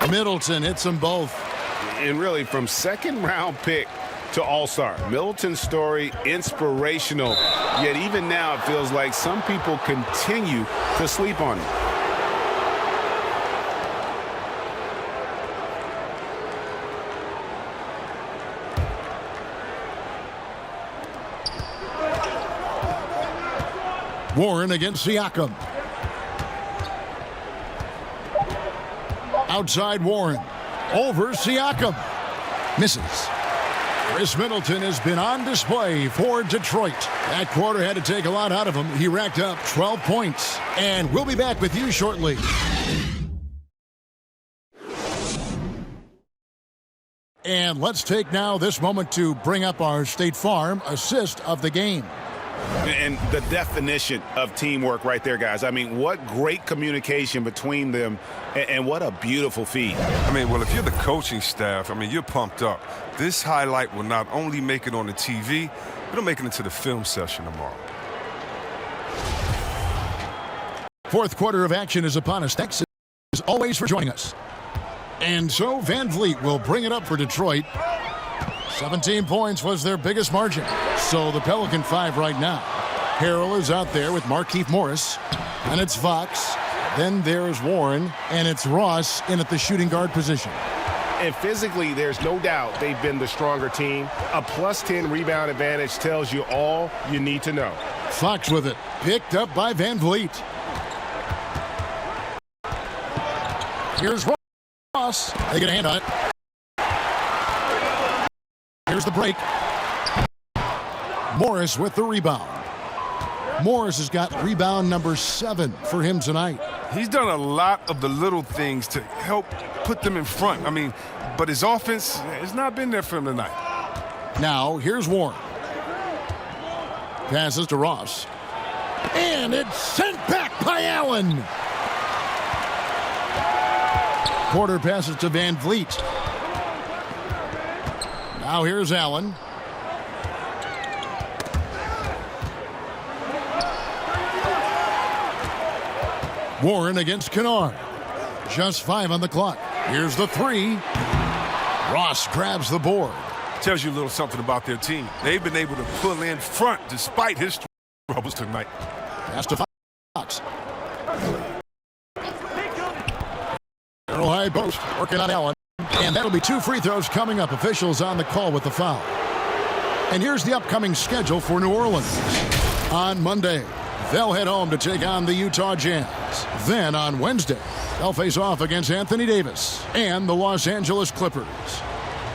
Middleton hits them both. And really, from second-round pick to all-star, Middleton's story inspirational. Yet even now, it feels like some people continue to sleep on him. Warren against Siakam. Outside Warren. Over Siakam. Misses. Chris Middleton has been on display for Detroit. That quarter had to take a lot out of him. He racked up 12 points. And we'll be back with you shortly. And let's take now this moment to bring up our State Farm assist of the game. And the definition of teamwork right there, guys. I mean, what great communication between them, and what a beautiful feed. I mean, well, if you're the coaching staff, I mean, you're pumped up. This highlight will not only make it on the TV, it'll make it into the film session tomorrow. Fourth quarter of action is upon us. Thanks as always for joining us. And so Van Vliet will bring it up for Detroit. 17 points was their biggest margin. So the Pelican 5 right now. Harrell is out there with Markieff Morris. And it's Fox. Then there's Warren. And it's Ross in at the shooting guard position. And physically, there's no doubt they've been the stronger team. A +10 rebound advantage tells you all you need to know. Fox with it. Picked up by Van Vliet. Here's Ross. They get a hand on it. Here's the break. Morris with the rebound. Morris has got rebound number 7 for him tonight. He's done a lot of the little things to help put them in front. I mean, but his offense has not been there for him tonight. Now, here's Warren. Passes to Ross. And it's sent back by Allen. Porter passes to Van Vliet. Now here's Allen. Warren against Kennard. Just 5 on the clock. Here's the 3. Ross grabs the board. Tells you a little something about their team. They've been able to pull in front despite his troubles tonight. Pass to Fox. Arrow high post. Working on Allen. And that'll be 2 free throws coming up. Officials on the call with the foul. And here's the upcoming schedule for New Orleans. On Monday, they'll head home to take on the Utah Jazz. Then on Wednesday, they'll face off against Anthony Davis and the Los Angeles Clippers.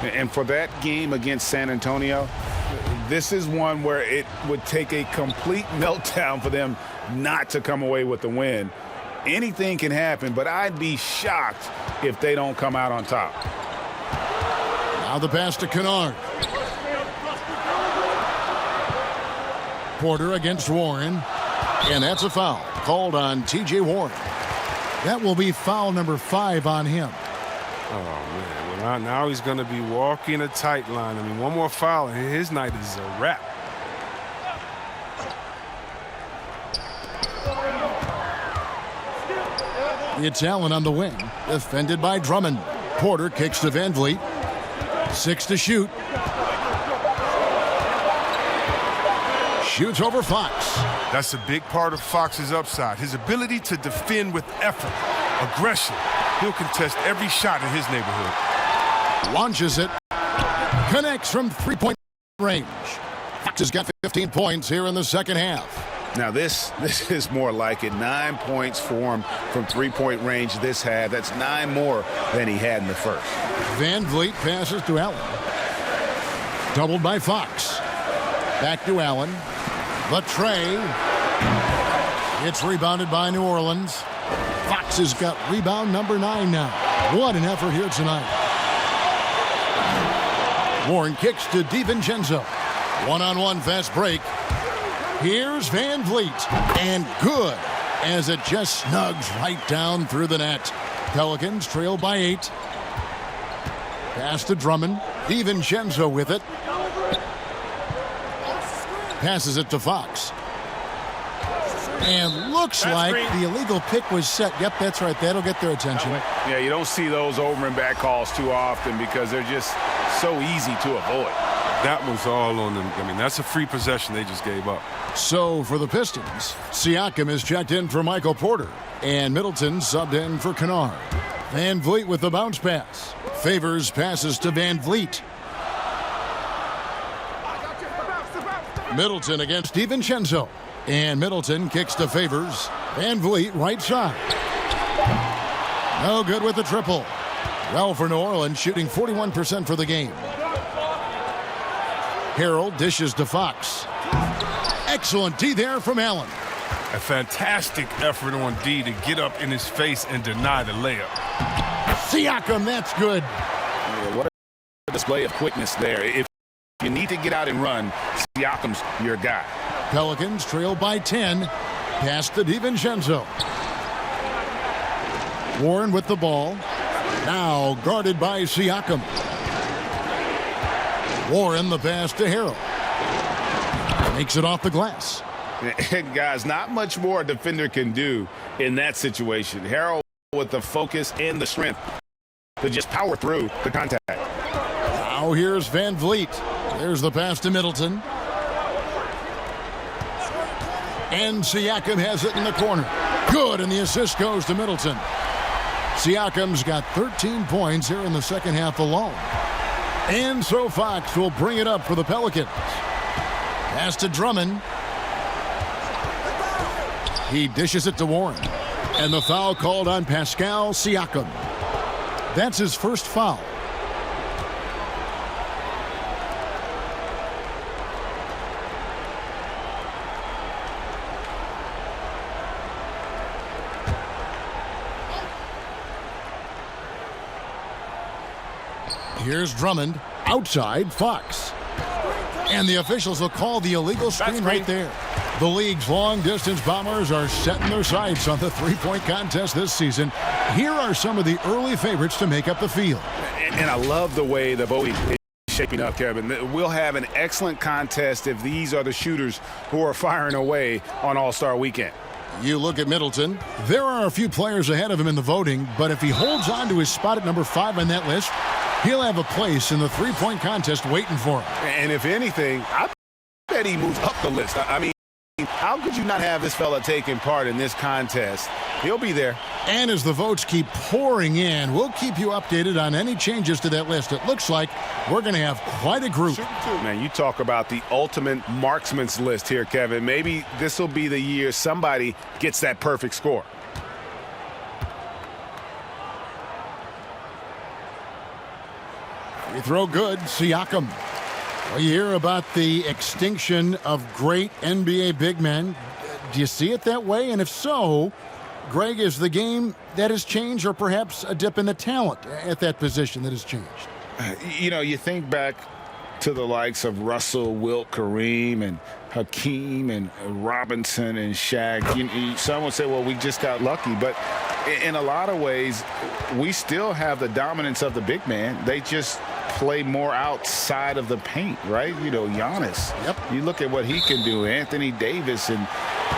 And for that game against San Antonio, this is one where it would take a complete meltdown for them not to come away with the win. Anything can happen, but I'd be shocked if they don't come out on top. Now the pass to Kennard. Porter against Warren. And that's a foul called on T.J. Warren. That will be foul number 5 on him. Oh, man. Well, now he's going to be walking a tight line. I mean, one more foul, and his night is a wrap. It's Allen on the wing, defended by Drummond. Porter kicks to Van Vliet. 6 to shoot. Shoots over Fox. That's a big part of Fox's upside. His ability to defend with effort, aggression. He'll contest every shot in his neighborhood. Launches it. Connects from 3-point range. Fox has got 15 points here in the second half. Now this is more like it. 9 points for him from 3-point range this half. That's 9 more than he had in the first. Van Vliet passes to Allen. Doubled by Fox. Back to Allen. The tray. It's rebounded by New Orleans. Fox has got rebound number 9 now. What an effort here tonight. Warren kicks to DiVincenzo. One-on-one fast break. Here's Van Vliet. And good, as it just snugs right down through the net. Pelicans trail by 8. Pass to Drummond. DiVincenzo with it. Passes it to Fox. And looks like the illegal pick was set. Yep, that's right. That'll get their attention. Yeah, you don't see those over and back calls too often because they're just so easy to avoid. That was all on them. I mean, that's a free possession they just gave up. So for the Pistons, Siakam is checked in for Michael Porter. And Middleton subbed in for Kennard. Van Vliet with the bounce pass. Favors passes to Van Vliet. Middleton against DiVincenzo. And Middleton kicks to Favors. Van Vliet right side. No good with the triple. Well for New Orleans, shooting 41% for the game. Harrell dishes to Fox. Excellent D there from Allen. A fantastic effort on D to get up in his face and deny the layup. Siakam, that's good. Yeah, what a display of quickness there. If you need to get out and run, Siakam's your guy. Pelicans trail by 10. Pass to DiVincenzo. Warren with the ball. Now guarded by Siakam. Warren the pass to Harrell. Makes it off the glass. And guys, not much more a defender can do in that situation. Harrell with the focus and the strength to just power through the contact. Now here's Van Vliet. There's the pass to Middleton. And Siakam has it in the corner. Good, and the assist goes to Middleton. Siakam's got 13 points here in the second half alone. And so Fox will bring it up for the Pelicans. Pass to Drummond. He dishes it to Warren. And the foul called on Pascal Siakam. That's his first foul. Here's Drummond. Outside, Fox. And the officials will call the illegal screen right there. The league's long-distance Bombers are setting their sights on the three-point contest this season. Here are some of the early favorites to make up the field. And I love the way the voting is shaping up, Kevin. We'll have an excellent contest if these are the shooters who are firing away on All-Star Weekend. You look at Middleton. There are a few players ahead of him in the voting, but if he holds on to his spot at number 5 on that list, he'll have a place in the three-point contest waiting for him. And if anything, I bet he moves up the list. I mean, how could you not have this fella taking part in this contest? He'll be there. And as the votes keep pouring in, we'll keep you updated on any changes to that list. It looks like we're going to have quite a group. Man, you talk about the ultimate marksman's list here, Kevin. Maybe this will be the year somebody gets that perfect score. Free throw good, Siakam. Well, you hear about the extinction of great NBA big men. Do you see it that way? And if so, Greg, is the game that has changed or perhaps a dip in the talent at that position that has changed? You know, you think back to the likes of Russell, Wilt, Kareem, and Hakeem, and Robinson, and Shaq. Some would say, well, we just got lucky. But in a lot of ways, we still have the dominance of the big man. They just play more outside of the paint, right? You know, Giannis. Yep. You look at what he can do. Anthony Davis and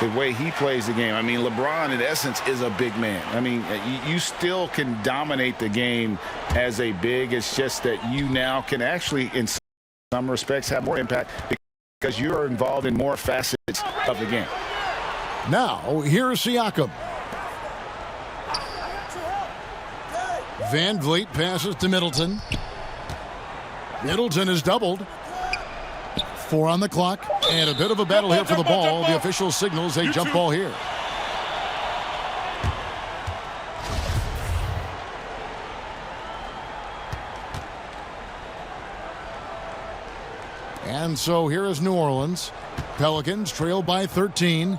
the way he plays the game. I mean, LeBron, in essence, is a big man. I mean, you still can dominate the game as a big. It's just that you now can actually, in some respects, have more impact because you're involved in more facets of the game. Now, here's Siakam. Van Vliet passes to Middleton. Middleton is doubled. 4 on the clock, and a bit of a battle here for the ball. The official signals a jump ball here. And so here is New Orleans. Pelicans trail by 13.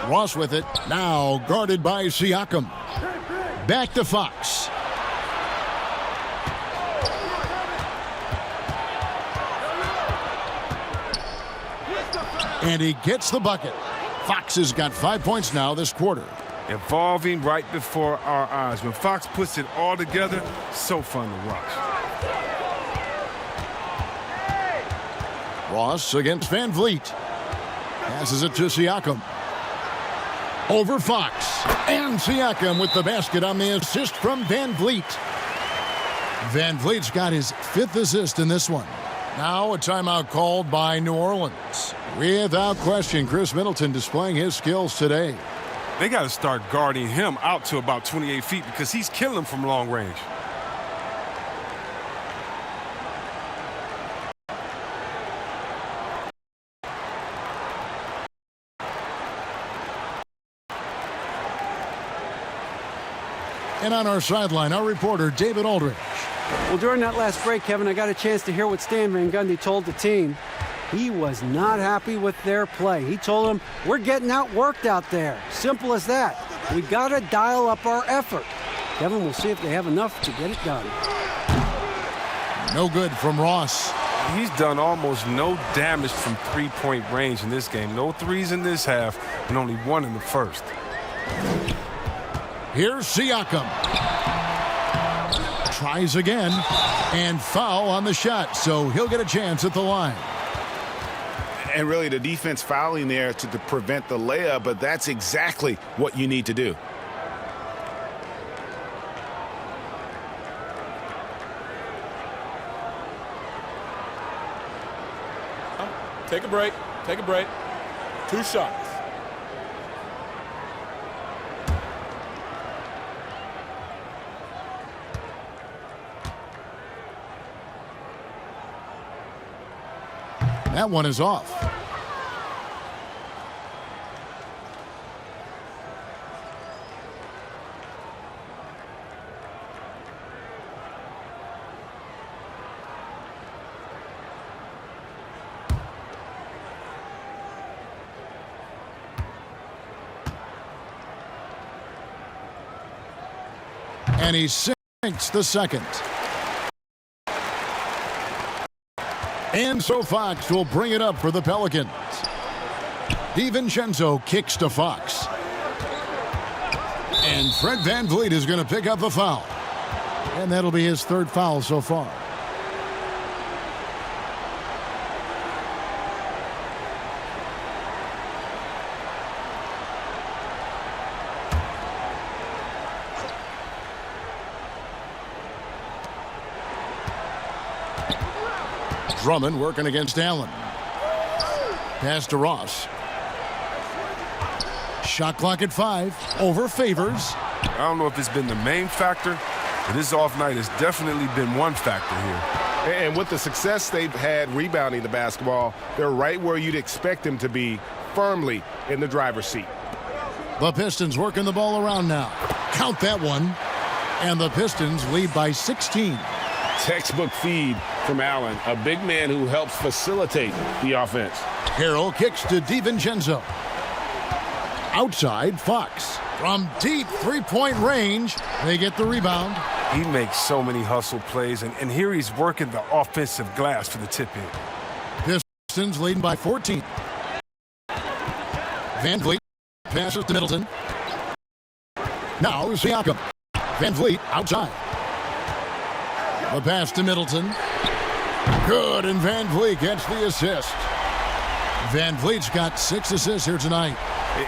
Ross with it, now guarded by Siakam. Back to Fox. And he gets the bucket. Fox has got 5 points now this quarter. Evolving right before our eyes. When Fox puts it all together, so fun to watch. Ross against Van Vliet. Passes it to Siakam. Over Fox. And Siakam with the basket on the assist from Van Vliet. Van Vliet's got his 5th assist in this one. Now a timeout called by New Orleans. Without question, Chris Middleton displaying his skills today. They got to start guarding him out to about 28 feet because he's killing them from long range. And on our sideline, our reporter, David Aldridge. Well, during that last break, Kevin, I got a chance to hear what Stan Van Gundy told the team. He was not happy with their play. He told them, we're getting outworked out there. Simple as that. We got to dial up our effort. Kevin, we'll see if they have enough to get it done. No good from Ross. He's done almost no damage from three-point range in this game. No threes in this half, and only 1 in the first. Here's Siakam. Tries again, and foul on the shot, so he'll get a chance at the line. And really the defense fouling there to prevent the layup, but that's exactly what you need to do. Take a break. Take a break. 2 shots. That one is off. And he sinks the second. And so Fox will bring it up for the Pelicans. DiVincenzo kicks to Fox. And Fred VanVleet is going to pick up the foul. And that'll be his third foul so far. Drummond working against Allen. Pass to Ross. Shot clock at 5. Over Favors. I don't know if it's been the main factor, but this off night has definitely been one factor here. And with the success they've had rebounding the basketball, they're right where you'd expect them to be, firmly in the driver's seat. The Pistons working the ball around now. Count that one. And the Pistons lead by 16. Textbook feed from Allen, a big man who helps facilitate the offense. Harrell kicks to DiVincenzo. Outside, Fox. From deep three-point range, they get the rebound. He makes so many hustle plays, and here he's working the offensive glass for the tip-in. Pistons leading by 14. VanVleet passes to Middleton. Now Siakam. VanVleet outside. The pass to Middleton. Good, and VanVleet gets the assist. VanVleet's got 6 assists here tonight.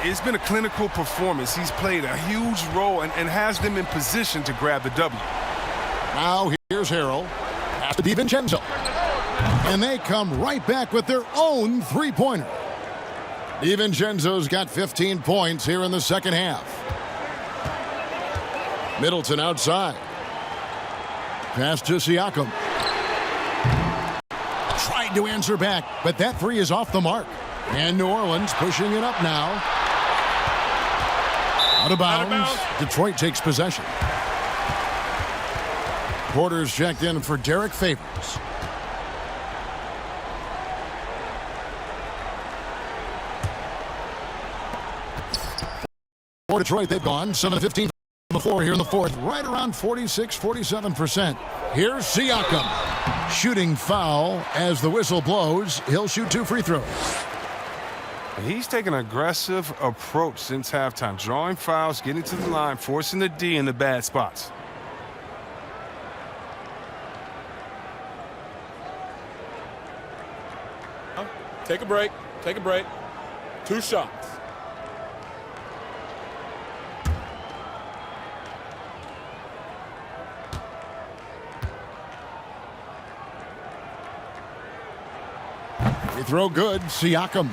It's been a clinical performance. He's played a huge role and has them in position to grab the W. Now here's Harrell. Pass to DiVincenzo. And they come right back with their own three-pointer. DiVincenzo's got 15 points here in the second half. Middleton outside. Pass to Siakam. Tried to answer back, but that three is off the mark. And New Orleans pushing it up now. Out of bounds. Detroit takes possession. Porter's checked in for Derek Favors. For Detroit, they've gone 7-15 from the floor here in the fourth, right around 46-47%. Here's Siakam. Shooting foul as the whistle blows. He'll shoot 2 free throws. He's taken an aggressive approach since halftime, drawing fouls, getting to the line, forcing the D in the bad spots. Take a break. Take a break. 2 shots. Free throw good. Siakam.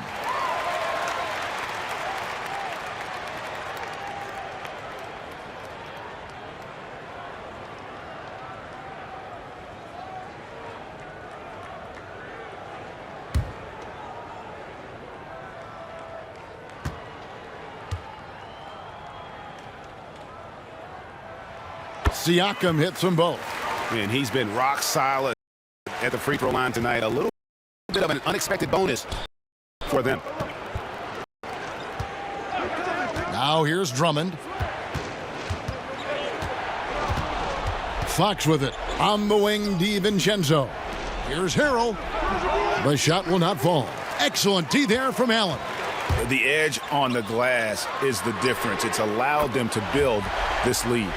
Siakam hits them both. And he's been rock solid at the free throw line tonight. A little bit of an unexpected bonus for them. Now here's Drummond. Fox with it. On the wing, DiVincenzo. Here's Harrell. The shot will not fall. Excellent D there from Allen. The edge on the glass is the difference. It's allowed them to build this lead.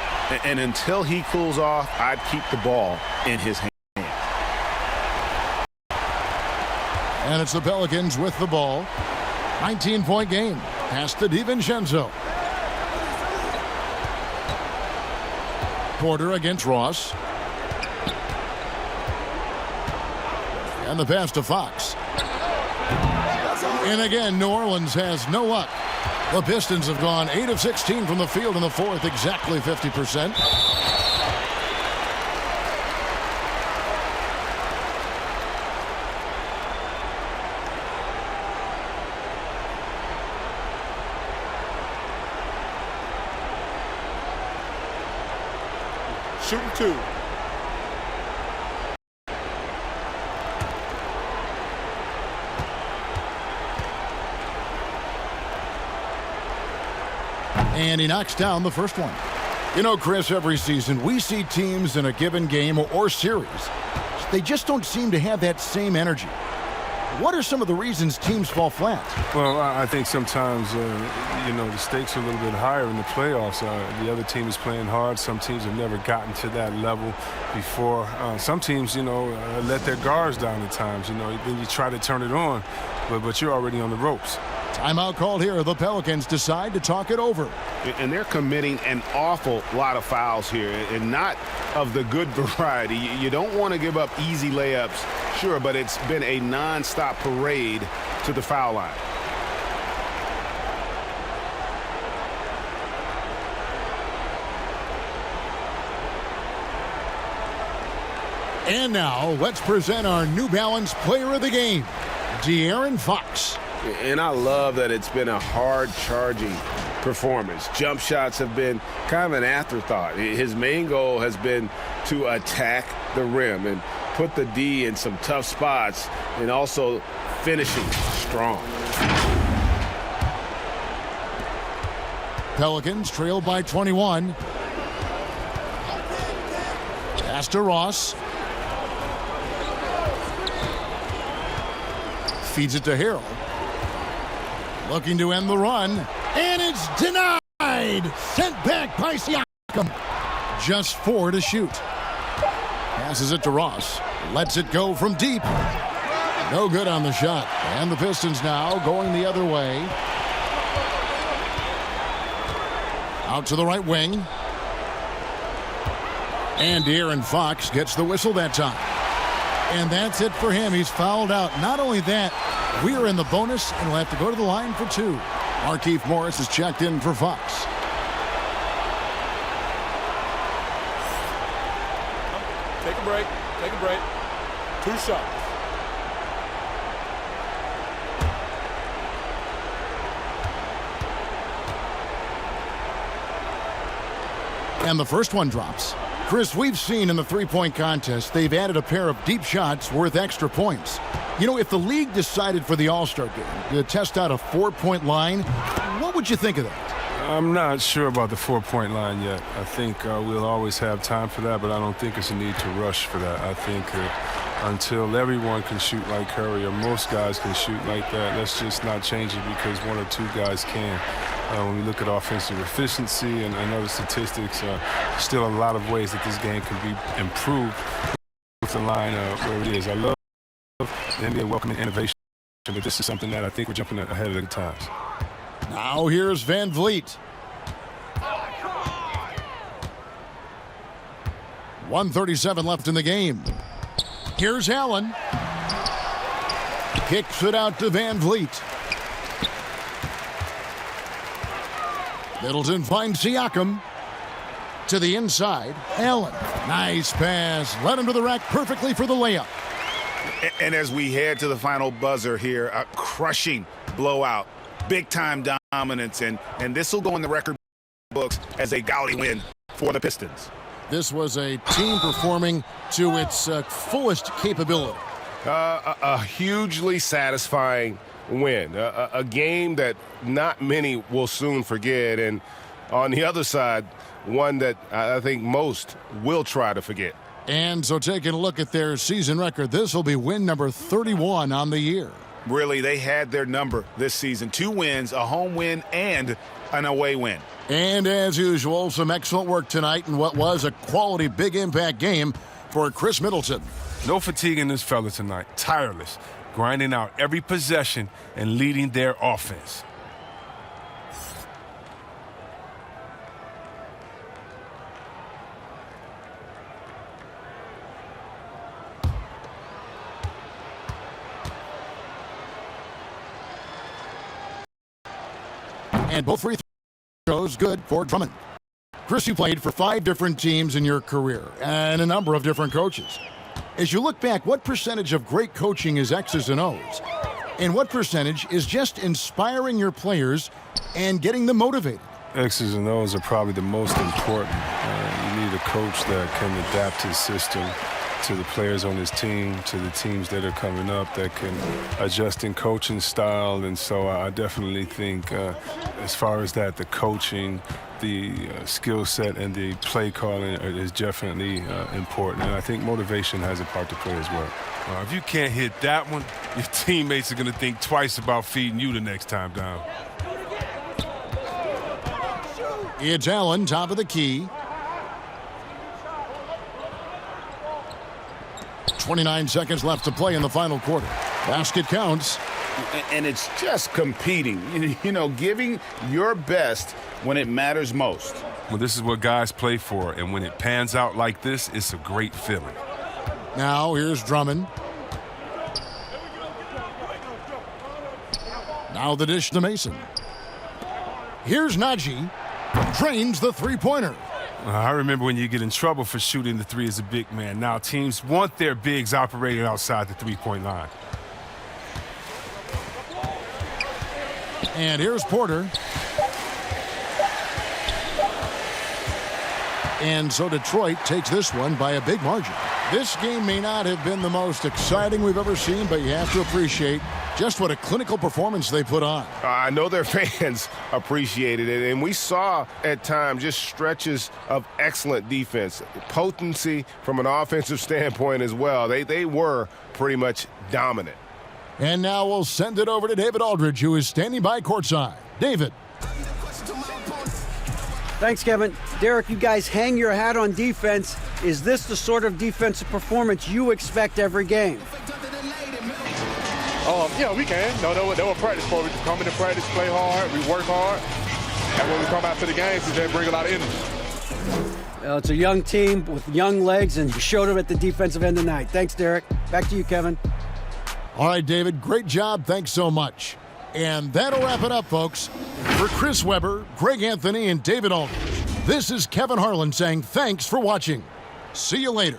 And until he cools off, I'd keep the ball in his hand. And it's the Pelicans with the ball. 19-point game. Pass to DiVincenzo. Porter against Ross. And the pass to Fox. And again, New Orleans has no luck. The Pistons have gone 8 of 16 from the field in the fourth, exactly 50%. shooting 2. And he knocks down the first one. You know, Chris, every season we see teams in a given game or series, they just don't seem to have that same energy. What are some of the reasons teams fall flat? Well, I think sometimes, the stakes are a little bit higher in the playoffs. The other team is playing hard. Some teams have never gotten to that level before. Some teams, let their guards down at times. Then you try to turn it on, but you're already on the ropes. Timeout called here. The Pelicans decide to talk it over. And they're committing an awful lot of fouls here, and not of the good variety. You don't want to give up easy layups, sure, but it's been a non-stop parade to the foul line. And now, let's present our New Balance Player of the Game, De'Aaron Fox. And I love that it's been a hard-charging performance. Jump shots have been kind of an afterthought. His main goal has been to attack the rim and put the D in some tough spots, and also finishing strong. Pelicans trail by 21. Pass to Ross. Feeds it to Harrell. Looking to end the run. And it's denied. Sent back by Siakam. Just 4 to shoot. Passes it to Ross. Lets it go from deep. No good on the shot. And the Pistons now going the other way. Out to the right wing. And De'Aaron Fox gets the whistle that time. And that's it for him. He's fouled out. Not only that, we are in the bonus, and we'll have to go to the line for 2. Markieff Morris is checked in for Fox. Take a break. Take a break. 2 shots. And the first one drops. Chris, we've seen in the three-point contest, they've added a pair of deep shots worth extra points. If the league decided for the All-Star game to test out a 4-point line, what would you think of that? I'm not sure about the 4-point line yet. I think we'll always have time for that, but I don't think it's a need to rush for that. I think until everyone can shoot like Curry or most guys can shoot like that, let's just not change it because 1 or 2 guys can. When we look at offensive efficiency and other statistics, still a lot of ways that this game can be improved with the line where it is. I love the NBA welcoming innovation, but this is something that I think we're jumping ahead of the times. Now here's Van Vliet. 1:37 left in the game. Here's Allen. Kicks it out to Van Vliet. Middleton finds Siakam. To the inside. Allen. Nice pass. Led him to the rack perfectly for the layup. And as we head to the final buzzer here, a crushing blowout. Big-time dominance. And this will go in the record books as a gaudy win for the Pistons. This was a team performing to its fullest capability. A hugely satisfying win. A game that not many will soon forget. And on the other side, one that I think most will try to forget. And so taking a look at their season record, this will be win number 31 on the year. Really, they had their number this season. 2 wins, a home win, and an away win. And as usual, some excellent work tonight in what was a quality big impact game for Chris Middleton. No fatigue in this fella tonight. Tireless, grinding out every possession and leading their offense. And both free throws good for Drummond. Chris, you played for 5 different teams in your career and a number of different coaches. As you look back, what percentage of great coaching is X's and O's? And what percentage is just inspiring your players and getting them motivated? X's and O's are probably the most important. You need need a coach that can adapt his system to the players on his team, to the teams that are coming up, that can adjust in coaching style. And so I definitely think as far as that, the coaching, the skill set, and the play calling is definitely important. And I think motivation has a part to play as well. If you can't hit that one, your teammates are going to think twice about feeding you the next time down. It's Allen, top of the key. 29 seconds left to play in the final quarter. Basket counts. And it's just competing, you know, giving your best when it matters most. Well, this is what guys play for, and when it pans out like this, it's a great feeling. Now here's Drummond. Now the dish to Mason. Here's Najee. Drains the three-pointer. I remember when you get in trouble for shooting the three as a big man. Now teams want their bigs operating outside the three-point line. And here's Porter. And so Detroit takes this one by a big margin. This game may not have been the most exciting we've ever seen, but you have to appreciate just what a clinical performance they put on. I know their fans appreciated it, and we saw at times just stretches of excellent defense, potency from an offensive standpoint as well. They were pretty much dominant. And now we'll send it over to David Aldridge, who is standing by courtside. David. Thanks, Kevin. Derek, you guys hang your hat on defense. Is this the sort of defensive performance you expect every game? Yeah, we can. No, they were practice for. We come into practice, play hard, we work hard, and when we come out to the games, they bring a lot of energy. Well, it's a young team with young legs, and you showed them at the defensive end tonight. Thanks, Derek. Back to you, Kevin. All right, David, great job. Thanks so much. And that'll wrap it up, folks. For Chris Webber, Greg Anthony, and David Aldridge, this is Kevin Harlan saying thanks for watching. See you later.